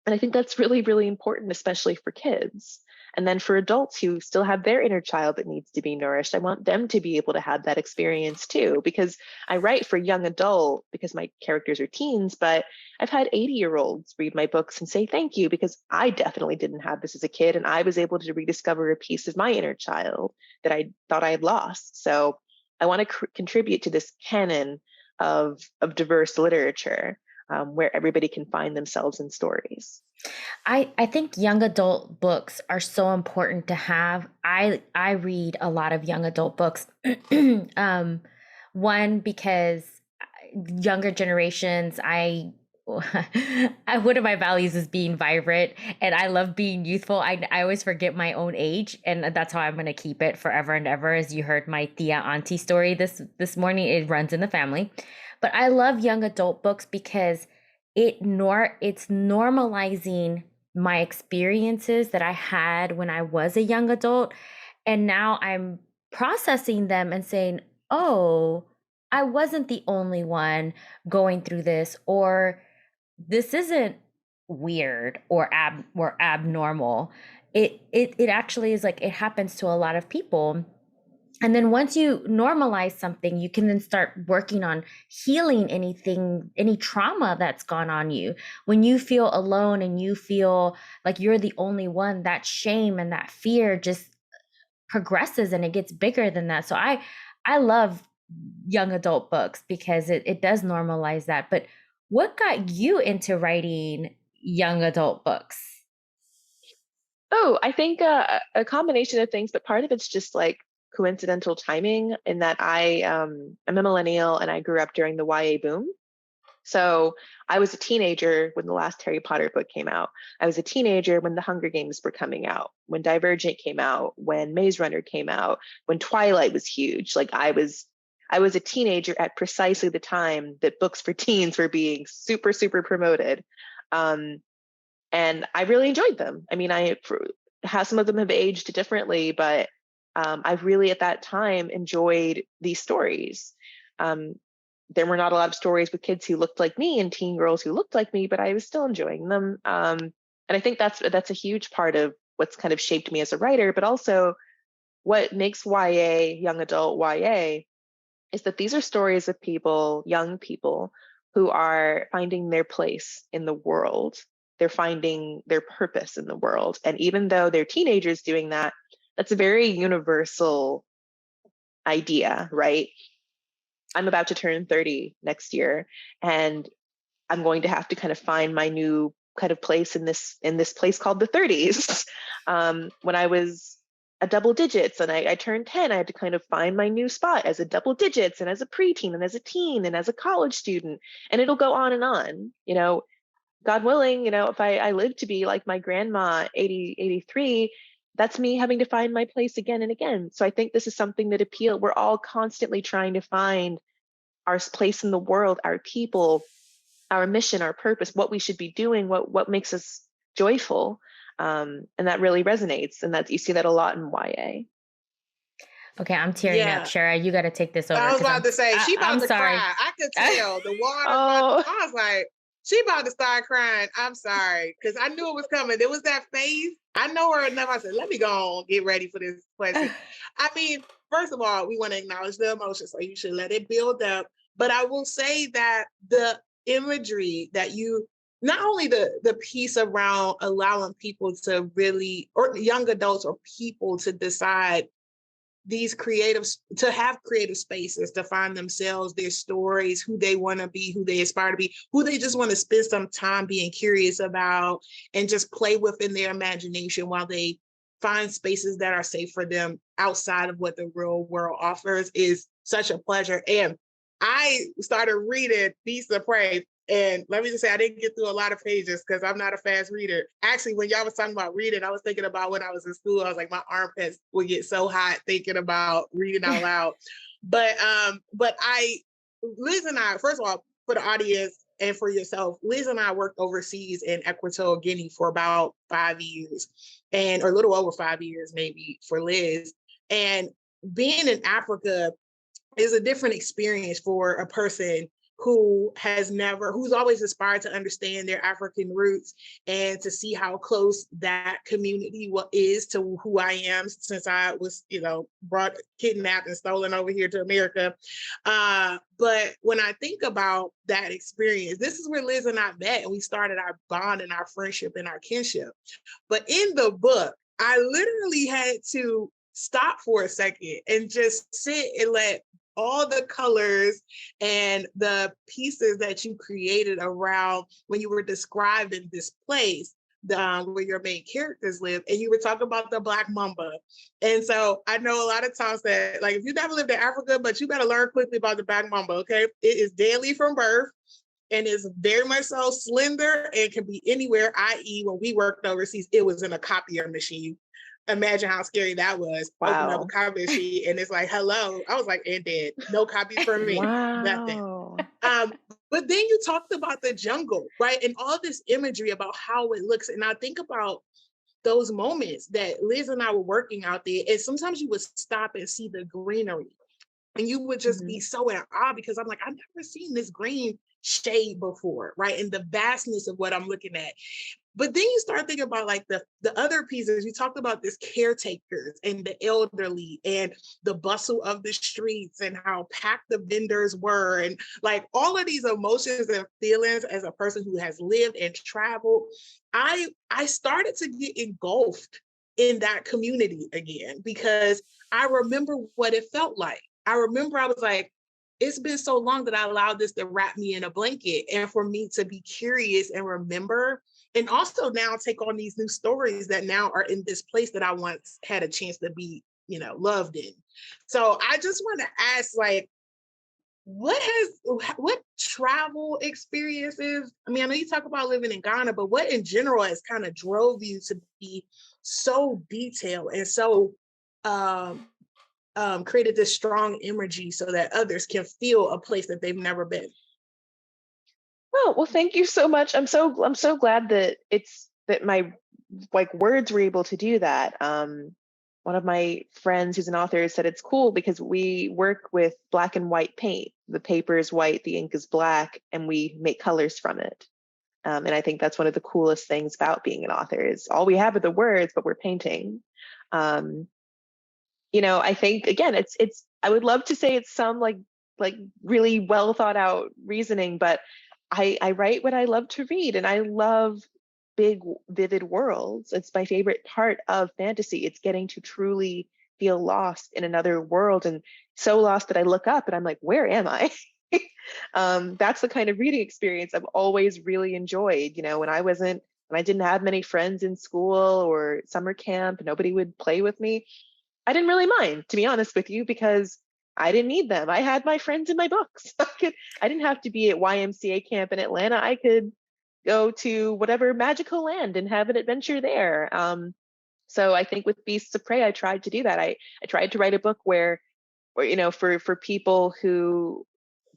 I think that's really, really important, especially for kids. And then for adults who still have their inner child that needs to be nourished, I want them to be able to have that experience too, because I write for young adult because my characters are teens, but I've had 80-year-olds read my books and say thank you, because I definitely didn't have this as a kid, and I was able to rediscover a piece of my inner child that I thought I had lost. So I want to contribute to this canon of diverse literature, where everybody can find themselves in stories. I think young adult books are so important to have. I read a lot of young adult books. One, because younger generations, one of my values is being vibrant, and I love being youthful. I always forget my own age, and that's how I'm going to keep it forever and ever. As you heard my tia auntie story this morning, it runs in the family. But I love young adult books because it's normalizing my experiences that I had when I was a young adult, and now I'm processing them and saying, "Oh, I wasn't the only one going through this," or this isn't weird or abnormal. It actually is like, it happens to a lot of people. And then once you normalize something, you can then start working on healing any trauma that's gone on you. When you feel alone and you feel like you're the only one, that shame and that fear just progresses and it gets bigger than that. So I love young adult books because it does normalize that. But what got you into writing young adult books? Oh, I think a combination of things, but part of it's just like coincidental timing in that I'm a millennial and I grew up during the YA boom. So I was a teenager when the last Harry Potter book came out. I was a teenager when the Hunger Games were coming out, when Divergent came out, when Maze Runner came out, when Twilight was huge. Like I was a teenager at precisely the time that books for teens were being super, super promoted. And I really enjoyed them. I mean, some of them have aged differently, but I really at that time enjoyed these stories. There were not a lot of stories with kids who looked like me and teen girls who looked like me, but I was still enjoying them. And I think that's a huge part of what's kind of shaped me as a writer, but also what makes YA, young adult YA, is that these are stories of people, young people, who are finding their place in the world. They're finding their purpose in the world. And even though they're teenagers doing that, that's a very universal idea, right? I'm about to turn 30 next year, and I'm going to have to kind of find my new kind of place in this place called the 30s. When I was a double digits and I turned 10, I had to kind of find my new spot as a double digits and as a preteen and as a teen and as a college student. And it'll go on and on, God willing, if I live to be like my grandma, 80, 83, that's me having to find my place again and again. So I think this is something that we're all constantly trying to find our place in the world, our people, our mission, our purpose, what we should be doing, what makes us joyful. And that really resonates. And you see that a lot in YA. Okay, I'm tearing up. Shara, you got to take this over. I was about to say, she about to cry. I could tell the water. I was like, she about to start crying. I'm sorry, because I knew it was coming. There was that face. I know her enough. I said, let me go on, get ready for this question. I mean, first of all, we want to acknowledge the emotion, so you should let it build up. But I will say that the imagery that not only the piece around allowing people to really, or young adults or people to decide to have creative spaces to find themselves, their stories, who they want to be, who they aspire to be, who they just want to spend some time being curious about and just play within their imagination while they find spaces that are safe for them outside of what the real world offers is such a pleasure. And I started reading Beasts of Prey. And let me just say, I didn't get through a lot of pages because I'm not a fast reader. Actually, when y'all was talking about reading, I was thinking about when I was in school. I was like, my armpits would get so hot thinking about reading out loud. But Liz and I, first of all, for the audience and for yourself, Liz and I worked overseas in Equatorial Guinea for about 5 years, or a little over 5 years, maybe for Liz. And being in Africa is a different experience for a person who's always aspired to understand their African roots and to see how close that community is to who I am, since I was, kidnapped and stolen over here to America. But when I think about that experience, this is where Liz and I met, and we started our bond and our friendship and our kinship. But in the book, I literally had to stop for a second and just sit and let all the colors and the pieces that you created around when you were describing this place where your main characters live, and you were talking about the Black Mamba. And so I know a lot of times that, like, if you never lived in Africa, but you better learn quickly about the Black Mamba, okay? It is deadly from birth and is very much so slender and can be anywhere, i.e. when we worked overseas, it was in a copier machine. Imagine how scary that was. Wow. Open up a copy machine and it's like, hello. I was like, and dead. No copies for me. Wow. Nothing. But then you talked about the jungle, right? And all this imagery about how it looks. And I think about those moments that Liz and I were working out there. And sometimes you would stop and see the greenery. And you would just be so in awe because I'm like, I've never seen this green shade before, right? And the vastness of what I'm looking at. But then you start thinking about like the other pieces. You talked about this caretakers and the elderly and the bustle of the streets and how packed the vendors were. And like all of these emotions and feelings as a person who has lived and traveled, I started to get engulfed in that community again, because I remember what it felt like. I remember I was like, it's been so long that I allowed this to wrap me in a blanket, and for me to be curious and remember, and also now take on these new stories that now are in this place that I once had a chance to be, loved in. So I just want to ask, like, what travel experiences, I mean, I know you talk about living in Ghana, but what in general has kind of drove you to be so detailed and so created this strong imagery so that others can feel a place that they've never been? Oh, well, thank you so much. I'm so glad that my words were able to do that. One of my friends who's an author said it's cool because we work with black and white paint. The paper is white, the ink is black, and we make colors from it. And I think that's one of the coolest things about being an author is all we have are the words, but we're painting. I think again, it's. I would love to say it's some like really well thought out reasoning, but I write what I love to read, and I love big, vivid worlds. It's my favorite part of fantasy. It's getting to truly feel lost in another world, and so lost that I look up and I'm like, where am I? That's the kind of reading experience I've always really enjoyed. When I didn't have many friends in school or summer camp, nobody would play with me. I didn't really mind, to be honest with you, because I didn't need them. I had my friends in my books. I didn't have to be at YMCA camp in Atlanta. I could go to whatever magical land and have an adventure there. So I think with Beasts of Prey, I tried to do that. I tried to write a book where for people who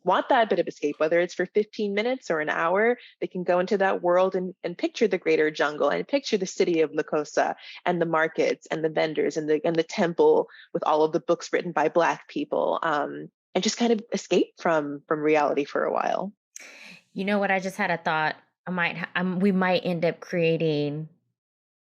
want that bit of escape, whether it's for 15 minutes or an hour, they can go into that world and picture the greater jungle and picture the city of Lakosa and the markets and the vendors and the temple with all of the books written by Black people, and just kind of escape from reality for a while. You know what? I just had a thought. We might end up creating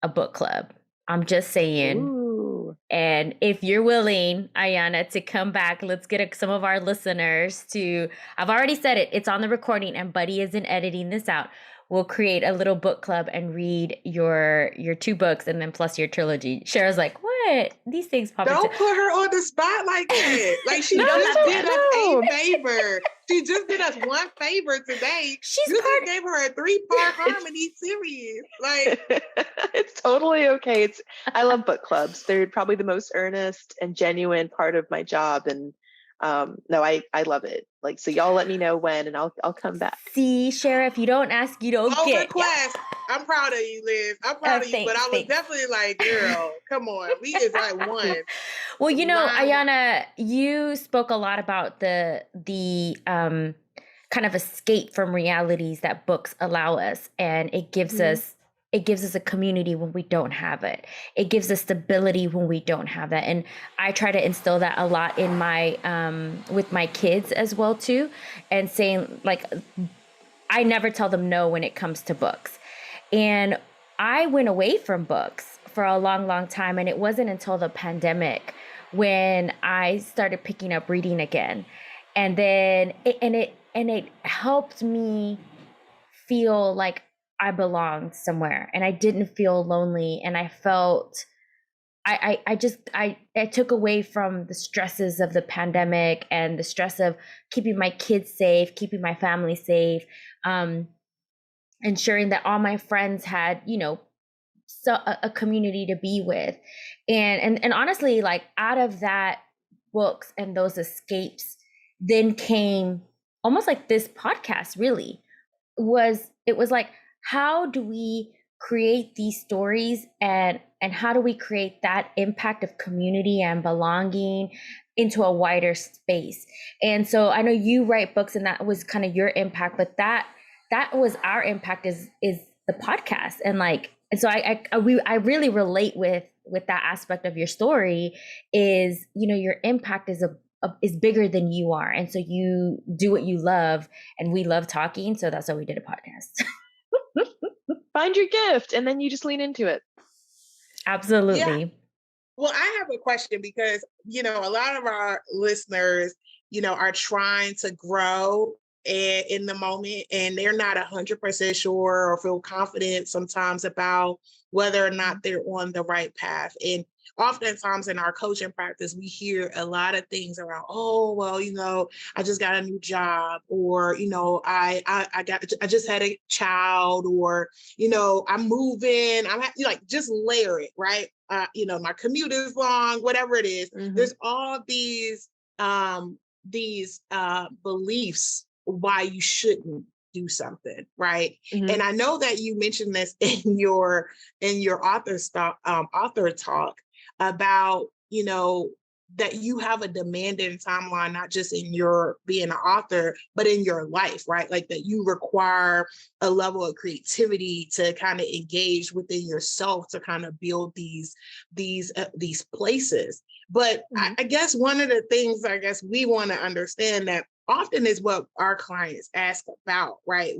a book club. I'm just saying. Ooh. And if you're willing, Ayanna, to come back, let's get some of our listeners to, I've already said it, it's on the recording and Buddy isn't editing this out. We'll create a little book club and read your 2 books and then plus your trilogy. Cheryl's like, what? These things pop Don't put her on the spot like that. Like she just did us a favor. She just did us one favor today. You just gave her a 3-part harmony series. Like it's totally okay. I love book clubs. They're probably the most earnest and genuine part of my job. And no, I love it. Like, so y'all let me know when, and I'll come back. See, Sheriff, you don't ask, you don't get. Request. I'm proud of you, Liz. I'm proud of you, but I was definitely like, girl, come on. We is like one. Well, Ayanna, you spoke a lot about the kind of escape from realities that books allow us, and it gives us a community when we don't have it. It gives us stability when we don't have that. And I try to instill that a lot in my, with my kids as well too. And saying like, I never tell them no when it comes to books. And I went away from books for a long, long time. And it wasn't until the pandemic when I started picking up reading again. And then, it helped me feel like I belonged somewhere and I didn't feel lonely. And I felt, I took away from the stresses of the pandemic and the stress of keeping my kids safe, keeping my family safe, ensuring that all my friends had, so a community to be with. And honestly, like out of that books and those escapes then came almost like this podcast really it was like, how do we create these stories and how do we create that impact of community and belonging into a wider space? And so I know you write books and that was kind of your impact, but that was our impact is the podcast. And like, and so I really relate with that aspect of your story is, you know, your impact is bigger than you are. And so you do what you love, and we love talking. So that's why we did a podcast. Find your gift and then you just lean into it. Absolutely. Yeah. Well, I have a question because, you know, a lot of our listeners, you know, are trying to grow in the moment, and they're not 100% sure or feel confident sometimes about whether or not they're on the right path. And oftentimes in our coaching practice, we hear a lot of things around, oh, well, you know, I just got a new job, or, you know, I just had a child, or, you know, I'm moving, like, just layer it, right? You know, my commute is long, whatever it is. Mm-hmm. There's all these beliefs why you shouldn't do something, right? Mm-hmm. And I know that you mentioned this in your author talk about, you know, that you have a demanding timeline, not just in your being an author, but in your life, right? Like that you require a level of creativity to kind of engage within yourself to kind of build these places. But mm-hmm. I guess one of the things I guess we want to understand that often is what our clients ask about, right?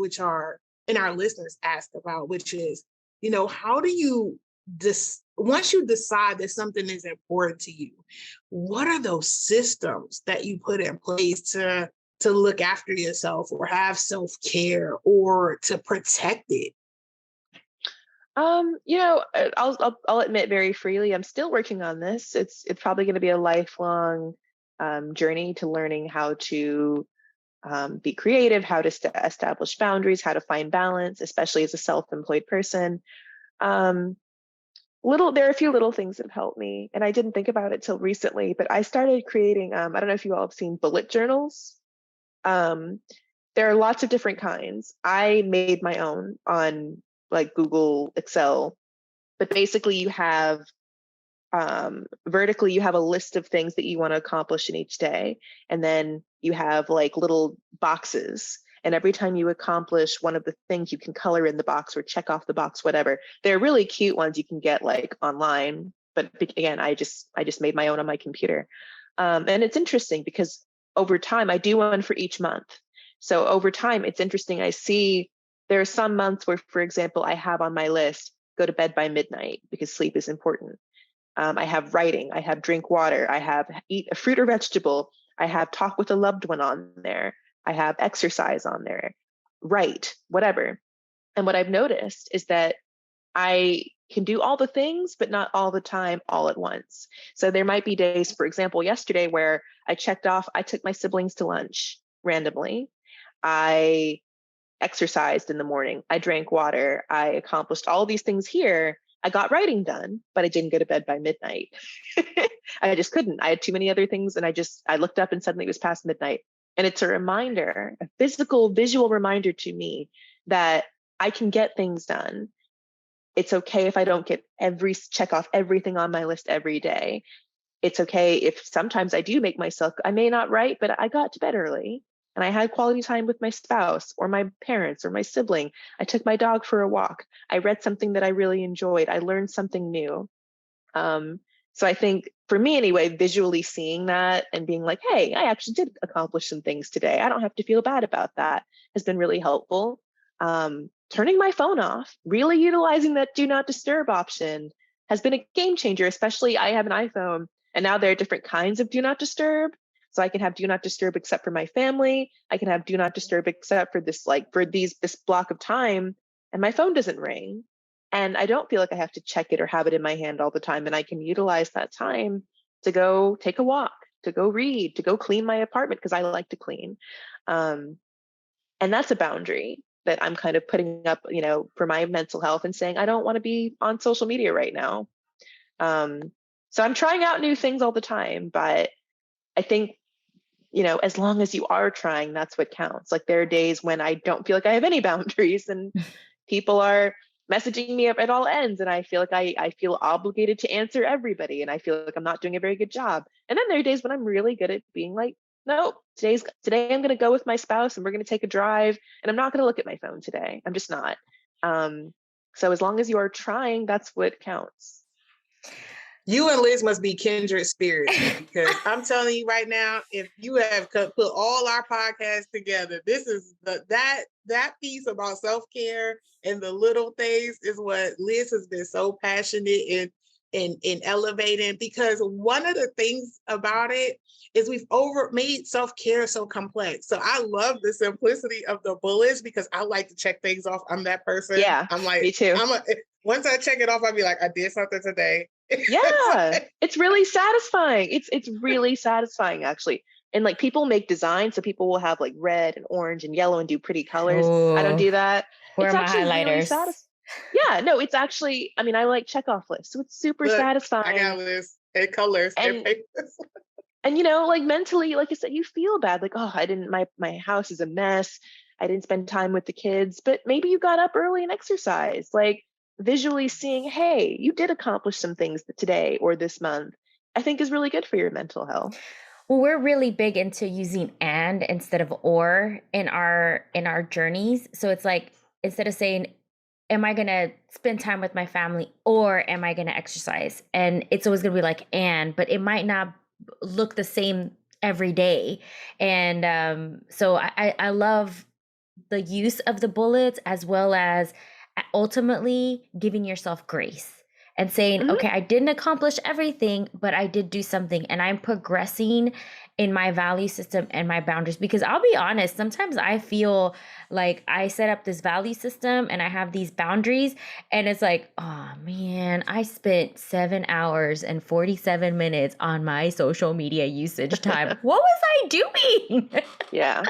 And our listeners ask about, which is, you know, how do you once you decide that something is important to you, what are those systems that you put in place to look after yourself or have self-care or to protect it? You know, I'll admit very freely, I'm still working on this. It's probably going to be a lifelong journey to learning how to be creative, how to establish boundaries, how to find balance, especially as a self-employed person. There are a few little things that have helped me, and I didn't think about it till recently, but I started creating, I don't know if you all have seen bullet journals. There are lots of different kinds. I made my own on like Google Excel, but basically you have vertically, you have a list of things that you want to accomplish in each day. And then you have like little boxes. And every time you accomplish one of the things, you can color in the box or check off the box, whatever. They're really cute ones you can get like online. But again, I just made my own on my computer. And it's interesting because over time, I do one for each month. So over time, it's interesting. I see there are some months where, for example, I have on my list, go to bed by midnight because sleep is important. I have writing, I have drink water, I have eat a fruit or vegetable, I have talk with a loved one on there, I have exercise on there, write, whatever. And what I've noticed is that I can do all the things, but not all the time, all at once. So there might be days, for example, yesterday where I checked off, I took my siblings to lunch randomly. I exercised in the morning. I drank water. I accomplished all these things here. I got writing done, but I didn't go to bed by midnight. I just couldn't. I had too many other things. And I looked up and suddenly it was past midnight. And it's a reminder, a visual reminder to me that I can get things done. It's okay if I don't check off everything on my list every day. It's okay if sometimes I do I may not write, but I got to bed early and I had quality time with my spouse or my parents or my sibling. I took my dog for a walk. I read something that I really enjoyed. I learned something new. So I think for me anyway, visually seeing that and being like, hey, I actually did accomplish some things today. I don't have to feel bad about that has been really helpful. Turning my phone off, really utilizing that do not disturb option has been a game changer, especially I have an iPhone and now there are different kinds of do not disturb. So I can have do not disturb except for my family. I can have do not disturb except for this block of time, and my phone doesn't ring. And I don't feel like I have to check it or have it in my hand all the time. And I can utilize that time to go take a walk, to go read, to go clean my apartment because I like to clean. And that's a boundary. that I'm kind of putting up, for my mental health and saying, I don't want to be on social media right now. So I'm trying out new things all the time, but I think, as long as you are trying, that's what counts. Like there are days when I don't feel like I have any boundaries and people are messaging me up at all ends, and I feel like I feel obligated to answer everybody, and I feel like I'm not doing a very good job. And then there are days when I'm really good at being like, no, today I'm going to go with my spouse and we're going to take a drive, and I'm not going to look at my phone today. I'm just not. So as long as you are trying, that's what counts. You and Liz must be kindred spirits, because I'm telling you right now, if you have put all our podcasts together, this is that piece about self-care and the little things is what Liz has been so passionate in elevating, because one of the things about it is we've made self-care so complex. So I love the simplicity of the bullets, because I like to check things off. I'm that person. Yeah, I'm like, me too. Once I check it off, I'll be like, I did something today. Yeah, it's really satisfying. It's really satisfying, actually. And like people make designs, so people will have like red and orange and yellow and do pretty colors. I don't do that. Where It's are my actually highlighters? really satisfying. Yeah, no, it's actually, I mean, I like checkoff lists, so it's super satisfying. I got lists and colors and like mentally, like I said, you feel bad, like, oh, my house is a mess. I didn't spend time with the kids, but maybe you got up early and exercised. Like visually seeing, hey, you did accomplish some things today or this month, I think is really good for your mental health. Well, we're really big into using and instead of or in our journeys. So it's like, instead of saying, am I going to spend time with my family or am I going to exercise? And it's always going to be like, but it might not look the same every day. And so I love the use of the bullets, as well as ultimately giving yourself grace and saying, okay, I didn't accomplish everything, but I did do something, and I'm progressing in my value system and my boundaries. Because I'll be honest, sometimes I feel like I set up this value system and I have these boundaries, and it's like, oh man, I spent 7 hours and 47 minutes on my social media usage time. What was I doing? Yeah.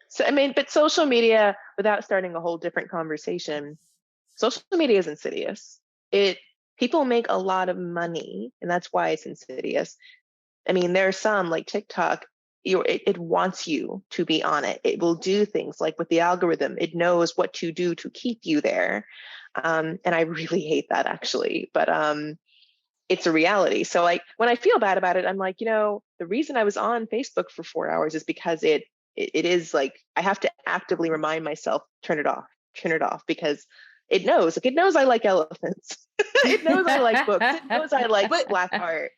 So, I mean, but social media, without starting a whole different conversation, social media is insidious. People make a lot of money, and that's why it's insidious. I mean, there are some like TikTok, it wants you to be on it. It will do things like with the algorithm, it knows what to do to keep you there. And I really hate that, actually, but it's a reality. So like when I feel bad about it, I'm like, the reason I was on Facebook for 4 hours is because it is like, I have to actively remind myself, turn it off, because it knows I like elephants. It knows I like books. It knows I like Black art.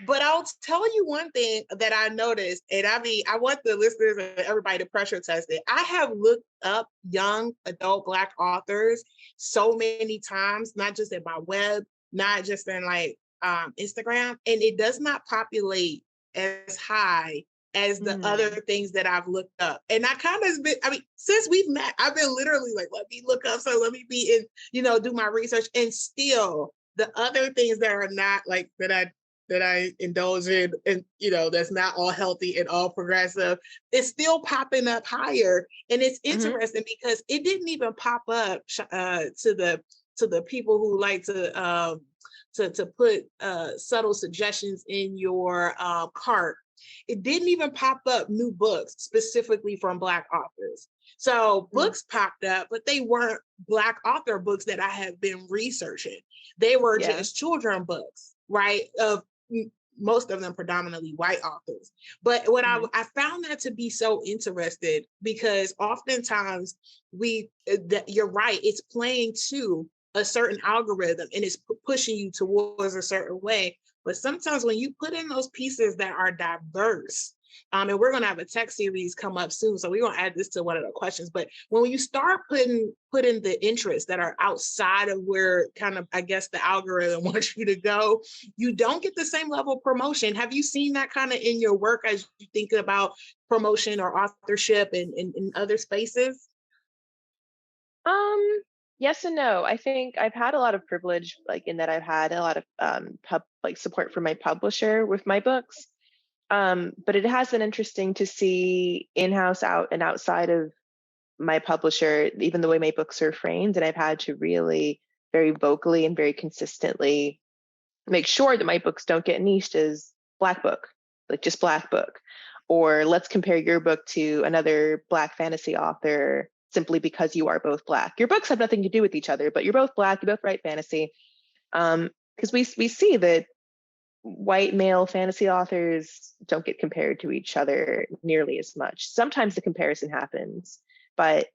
But I'll tell you one thing that I noticed, and I mean, I want the listeners and everybody to pressure test it. I have looked up young adult Black authors so many times, not just in my web, not just in like Instagram, and it does not populate as high as the other things that I've looked up. And I kind of been, I mean, since we've met, I've been literally like, let me look up, so let me be in, do my research. And still the other things that are not like that I indulge in, and that's not all healthy and all progressive, it's still popping up higher. And it's interesting because it didn't even pop up to the people who like to put subtle suggestions in your cart. It didn't even pop up new books specifically from Black authors. So books popped up, but they weren't Black author books that I have been researching. They were just children books, right? Of most of them predominantly white authors. But what I found that to be so interesting, because oftentimes you're right, it's playing to a certain algorithm and it's pushing you towards a certain way. But sometimes when you put in those pieces that are diverse, and we're going to have a tech series come up soon, so we're going to add this to one of the questions. But when you start putting the interests that are outside of where kind of, I guess, the algorithm wants you to go, you don't get the same level of promotion. Have you seen that kind of in your work as you think about promotion or authorship in other spaces? Yes and no. I think I've had a lot of privilege, like in that I've had a lot of support from my publisher with my books. But it has been interesting to see in-house, out and outside of my publisher, even the way my books are framed, and I've had to really very vocally and very consistently make sure that my books don't get niched as Black book, like just Black book, or let's compare your book to another Black fantasy author simply because you are both Black. Your books have nothing to do with each other, but you're both Black, you both write fantasy. Because we see that white male fantasy authors don't get compared to each other nearly as much. Sometimes the comparison happens, but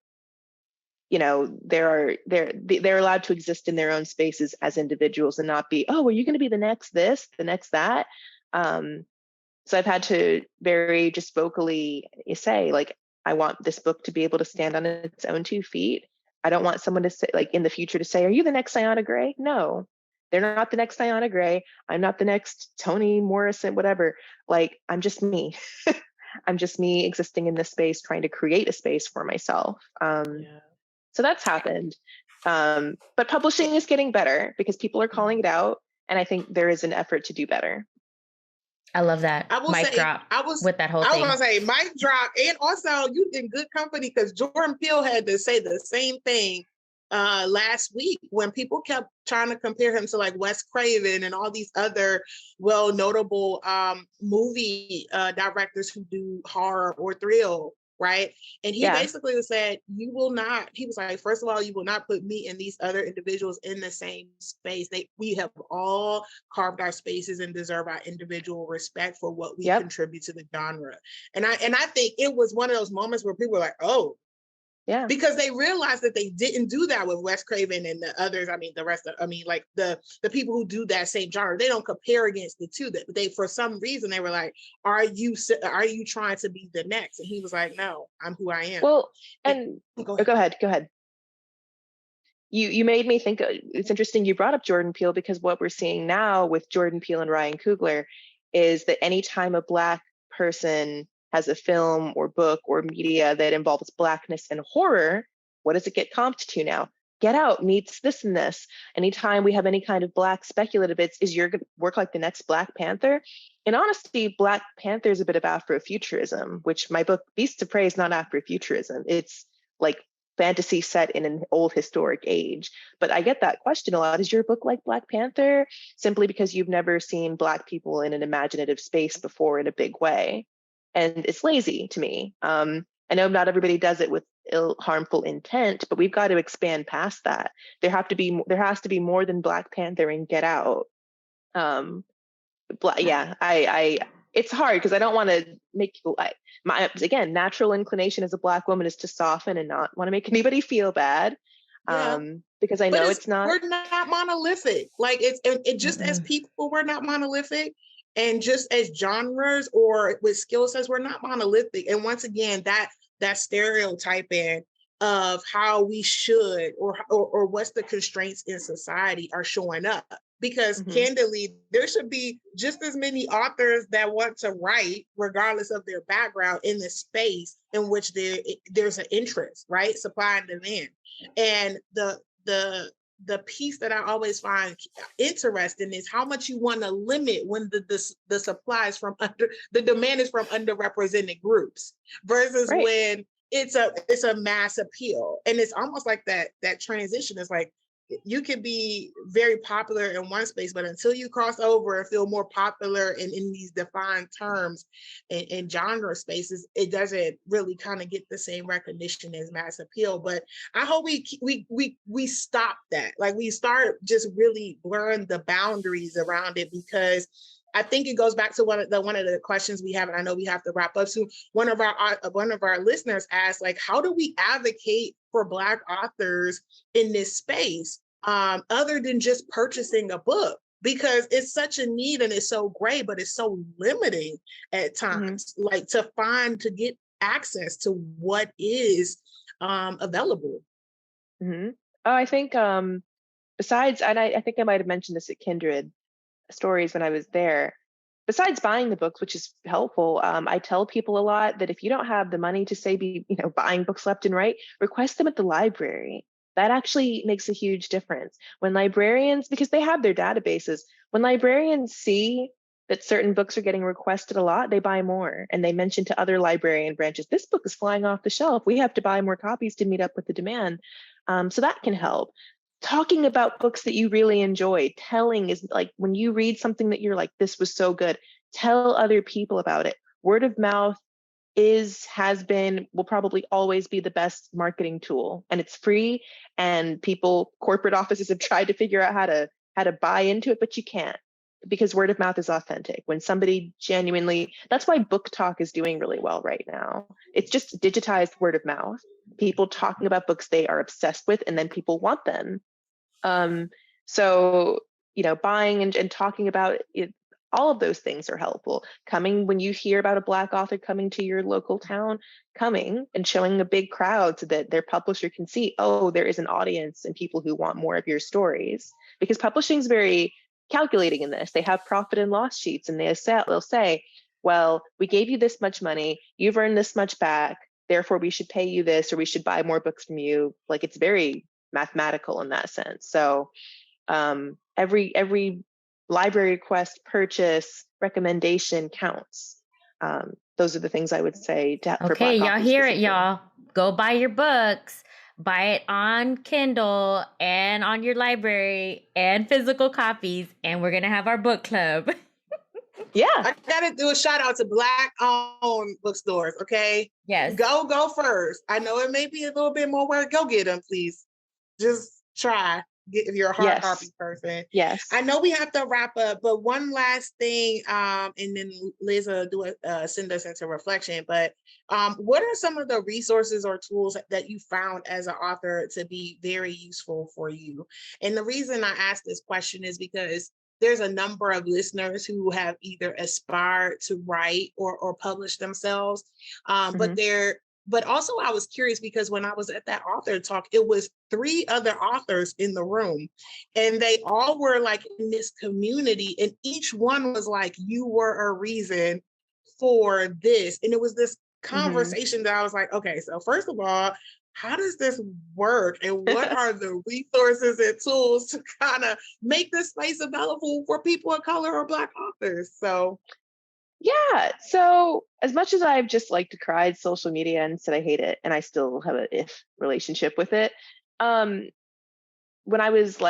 they're allowed to exist in their own spaces as individuals and not be, oh, are you going to be the next this, the next that? So I've had to very just vocally say, like, I want this book to be able to stand on its own 2 feet. I don't want someone to say, like, in the future to say, are you the next Ayana Gray? No, they're not the next Ayana Gray. I'm not the next Toni Morrison, whatever. Like, I'm just me. I'm just me existing in this space, trying to create a space for myself. So that's happened. But publishing is getting better because people are calling it out. And I think there is an effort to do better. I love that. I will mic say, drop with that whole thing. I was going to say mic drop. And also you in good company because Jordan Peele had to say the same thing last week when people kept trying to compare him to like Wes Craven and all these other notable movie directors who do horror or thrill. Right. And he basically said, you will not, he was like, first of all, you will not put me and these other individuals in the same space. We have all carved our spaces and deserve our individual respect for what we contribute to the genre. And I think it was one of those moments where people were like, oh, yeah, because they realized that they didn't do that with Wes Craven and the others. I mean, like the people who do that same genre, they don't compare against the two. That they, for some reason, they were like, "Are you trying to be the next?" And he was like, "No, I'm who I am." Well, and go ahead. You made me think. It's interesting you brought up Jordan Peele because what we're seeing now with Jordan Peele and Ryan Coogler is that anytime a Black person has a film or book or media that involves Blackness and horror, what does it get comped to now? Get Out meets this and this. Anytime we have any kind of Black speculative, is you're going to work like the next Black Panther? In honesty, Black Panther is a bit of Afrofuturism, which my book Beasts of Prey is not Afrofuturism. It's like fantasy set in an old historic age. But I get that question a lot. Is your book like Black Panther? Simply because you've never seen Black people in an imaginative space before in a big way. And it's lazy to me. I know not everybody does it with harmful intent, but we've got to expand past that. There has to be more than Black Panther and Get Out. It's hard because I don't want to make people again, natural inclination as a Black woman is to soften and not want to make anybody feel bad. Because I know it's not. We're not monolithic. Like it just as people, we're not monolithic. And just as genres or with skill sets, we're not monolithic. And once again, that stereotyping of how we should or what's the constraints in society are showing up. Because candidly, there should be just as many authors that want to write, regardless of their background, in the space in which there's an interest, right? Supply and demand. And the piece that I always find interesting is how much you want to limit when the supply is the demand is from underrepresented groups versus when it's a mass appeal. And it's almost like that transition is like, you can be very popular in one space, but until you cross over and feel more popular in these defined terms in genre spaces, it doesn't really kind of get the same recognition as mass appeal. But I hope we stop that. Like we start just really blurring the boundaries around it, because I think it goes back to one of the questions we have, and I know we have to wrap up soon. One of our listeners asked, like, how do we advocate for Black authors in this space, other than just purchasing a book? Because it's such a need and it's so great, but it's so limiting at times, like to get access to what is available. Oh, I think besides, and I think I might have mentioned this at Kindred Stories when I was there, besides buying the books, which is helpful, I tell people a lot that if you don't have the money to say be buying books left and right, request them at the library. That actually makes a huge difference. When librarians, because they have their databases, when librarians see that certain books are getting requested a lot, they buy more. And they mention to other librarian branches, this book is flying off the shelf. We have to buy more copies to meet up with the demand. So that can help. Talking about books that you really enjoy, telling is like when you read something that you're like, this was so good, tell other people about it. Word of mouth has been, will probably always be the best marketing tool, and it's free. And corporate offices have tried to figure out how to buy into it, but you can't, because word of mouth is authentic. When somebody genuinely, that's why Book Talk is doing really well right now. It's just digitized word of mouth, people talking about books they are obsessed with, and then people want them. So, buying and talking about it, all of those things are helpful. When you hear about a Black author coming to your local town, coming and showing a big crowd so that their publisher can see, oh, there is an audience and people who want more of your stories. Because publishing is very calculating in this. They have profit and loss sheets, and they'll say, well, we gave you this much money, you've earned this much back, therefore we should pay you this, or we should buy more books from you. Like, it's very mathematical in that sense. So every library request, purchase, recommendation counts. Those are the things I would say for Black y'all authors hear specifically. it, y'all. Go buy your books. Buy it on Kindle and on your library and physical copies, and we're gonna have our book club. Yeah. I gotta do a shout out to Black-owned bookstores, okay? Yes. Go first. I know it may be a little bit more work. Go get them, please. Just try. If you're a hard copy person. Yes. I know we have to wrap up, but one last thing, and then Liz will send us into reflection. But what are some of the resources or tools that you found as an author to be very useful for you? And the reason I ask this question is because there's a number of listeners who have either aspired to write or publish themselves, but also I was curious because when I was at that author talk, it was 3 other authors in the room, and they all were like in this community, and each one was like, you were a reason for this. And it was this conversation that I was like, okay, so first of all, how does this work? And what are the resources and tools to kind of make this space available for people of color or Black authors? So yeah. So as much as I've just decried social media and said I hate it, and I still have an if relationship with it, when I was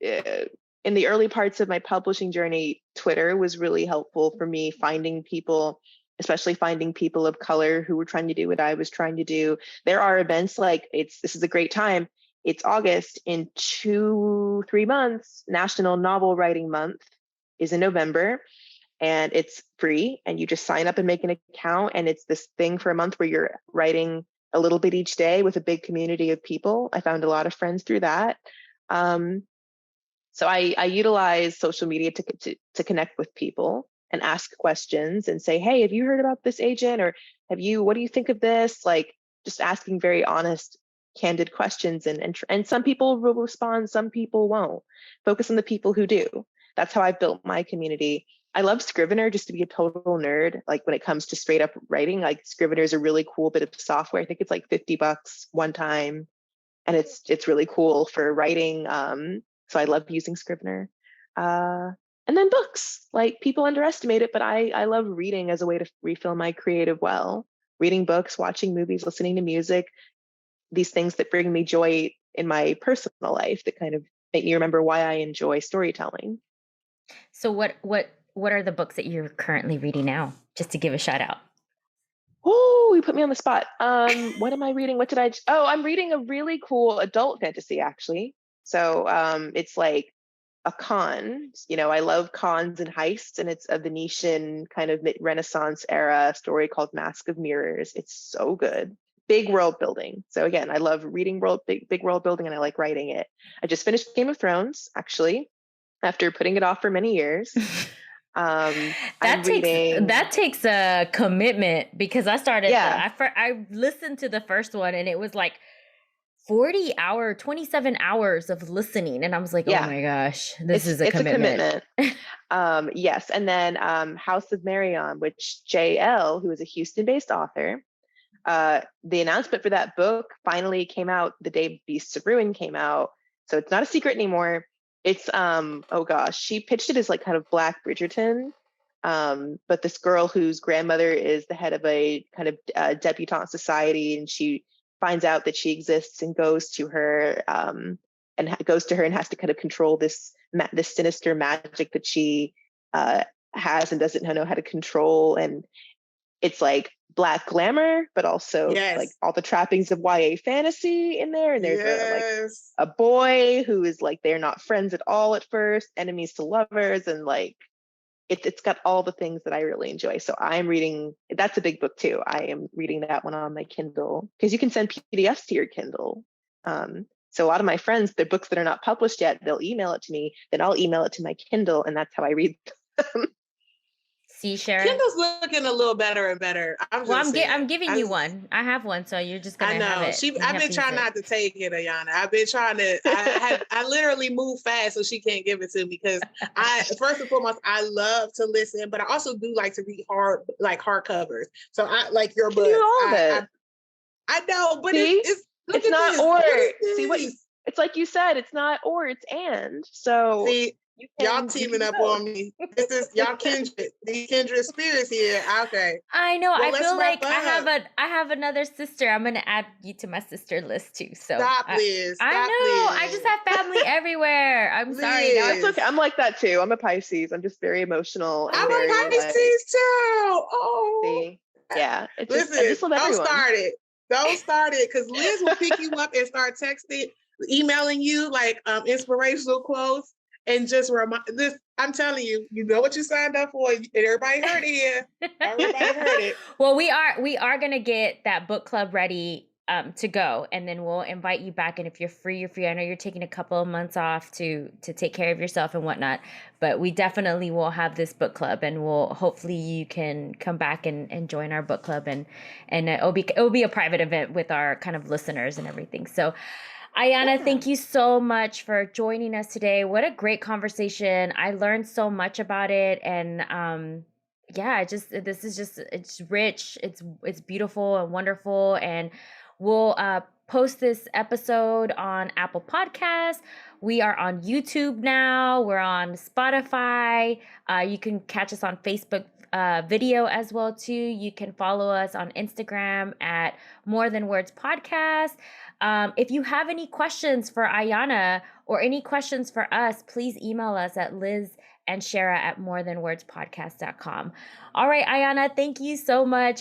in the early parts of my publishing journey, Twitter was really helpful for me finding people, especially finding people of color who were trying to do what I was trying to do. There are events this is a great time. It's August. In 2-3 months, National Novel Writing Month is in November. And it's free, and you just sign up and make an account. And it's this thing for a month where you're writing a little bit each day with a big community of people. I found a lot of friends through that. So I utilize social media to connect with people and ask questions and say, hey, have you heard about this agent? Or what do you think of this? Just asking very honest, candid questions. And some people will respond, some people won't. Focus on the people who do. That's how I've built my community. I love Scrivener, just to be a total nerd. When it comes to straight up writing, Scrivener is a really cool bit of software. I think it's $50 one time, and it's really cool for writing. So I love using Scrivener. And then books, people underestimate it, but I love reading as a way to refill my creative well. Reading books, watching movies, listening to music, these things that bring me joy in my personal life that kind of make me remember why I enjoy storytelling. So what are the books that you're currently reading now? Just to give a shout out. Oh, you put me on the spot. What am I reading? I'm reading a really cool adult fantasy, actually. So it's like a con. I love cons and heists, and it's a Venetian kind of Renaissance era story called Mask of Mirrors. It's so good. Big world building. So again, I love reading big world building, and I like writing it. I just finished Game of Thrones, actually, after putting it off for many years. That takes a commitment, because I started. I listened to the first one, and it was 27 hours of listening, and I was like, oh my gosh, this is a commitment. Yes, and then House of Marion, which JL, who is a Houston-based author, the announcement for that book finally came out the day Beasts of Ruin came out, so it's not a secret anymore. It's she pitched it as kind of Black Bridgerton, But this girl whose grandmother is the head of a kind of debutante society, and she finds out that she exists and goes to her and has to kind of control this sinister magic that she has and doesn't know how to control. And it's like Black glamour, but also like all the trappings of YA fantasy in there. And there's a boy who is like, they're not friends at all at first, enemies to lovers, and like it's got all the things that I really enjoy. So I'm reading, that's a big book too. I am reading that one on my Kindle, because you can send PDFs to your Kindle. So a lot of my friends, their books that are not published yet, they'll email it to me, then I'll email it to my Kindle, and that's how I read them. See, Sharon, Kindle's looking a little better and better. I'm giving you one. I have one, so you're just gonna have it. I've been trying not to take it, Ayana. I've been trying to. I literally move fast so she can't give it to me, because first and foremost, I love to listen, but I also do like to read hardcovers. So I like your book. I know, but it's not or. See what it's like you said. It's not or. It's and. So. See, y'all teaming up on me. This is y'all kindred. These kindred spirits here. Okay. I know. Well, I feel like I have another sister. I'm gonna add you to my sister list too. So stop, Liz. I know. I just have family everywhere. I'm sorry. No, it's okay. I'm like that too. I'm a Pisces. I'm just very emotional. I'm a Pisces too. Oh. See? Yeah. Listen, don't start it. Don't start it, because Liz will pick you up and start texting, emailing you like inspirational quotes. And just remind this, I'm telling you, you know what you signed up for. And everybody heard it here. Everybody heard it. Well, we are gonna get that book club ready to go, and then we'll invite you back. And if you're free, you're free. I know you're taking a couple of months off to take care of yourself and whatnot, but we definitely will have this book club, and hopefully you can come back and join our book club, and it'll be a private event with our kind of listeners and everything. So Ayana, thank you so much for joining us today. What a great conversation. I learned so much about it. And it's rich. It's beautiful and wonderful. And we'll post this episode on Apple Podcasts. We are on YouTube now. We're on Spotify. You can catch us on Facebook video as well too. You can follow us on Instagram at More Than Words Podcast. If you have any questions for Ayana or any questions for us, please email us at lizandshara@morethanwordspodcast.com. All right, Ayana, thank you so much.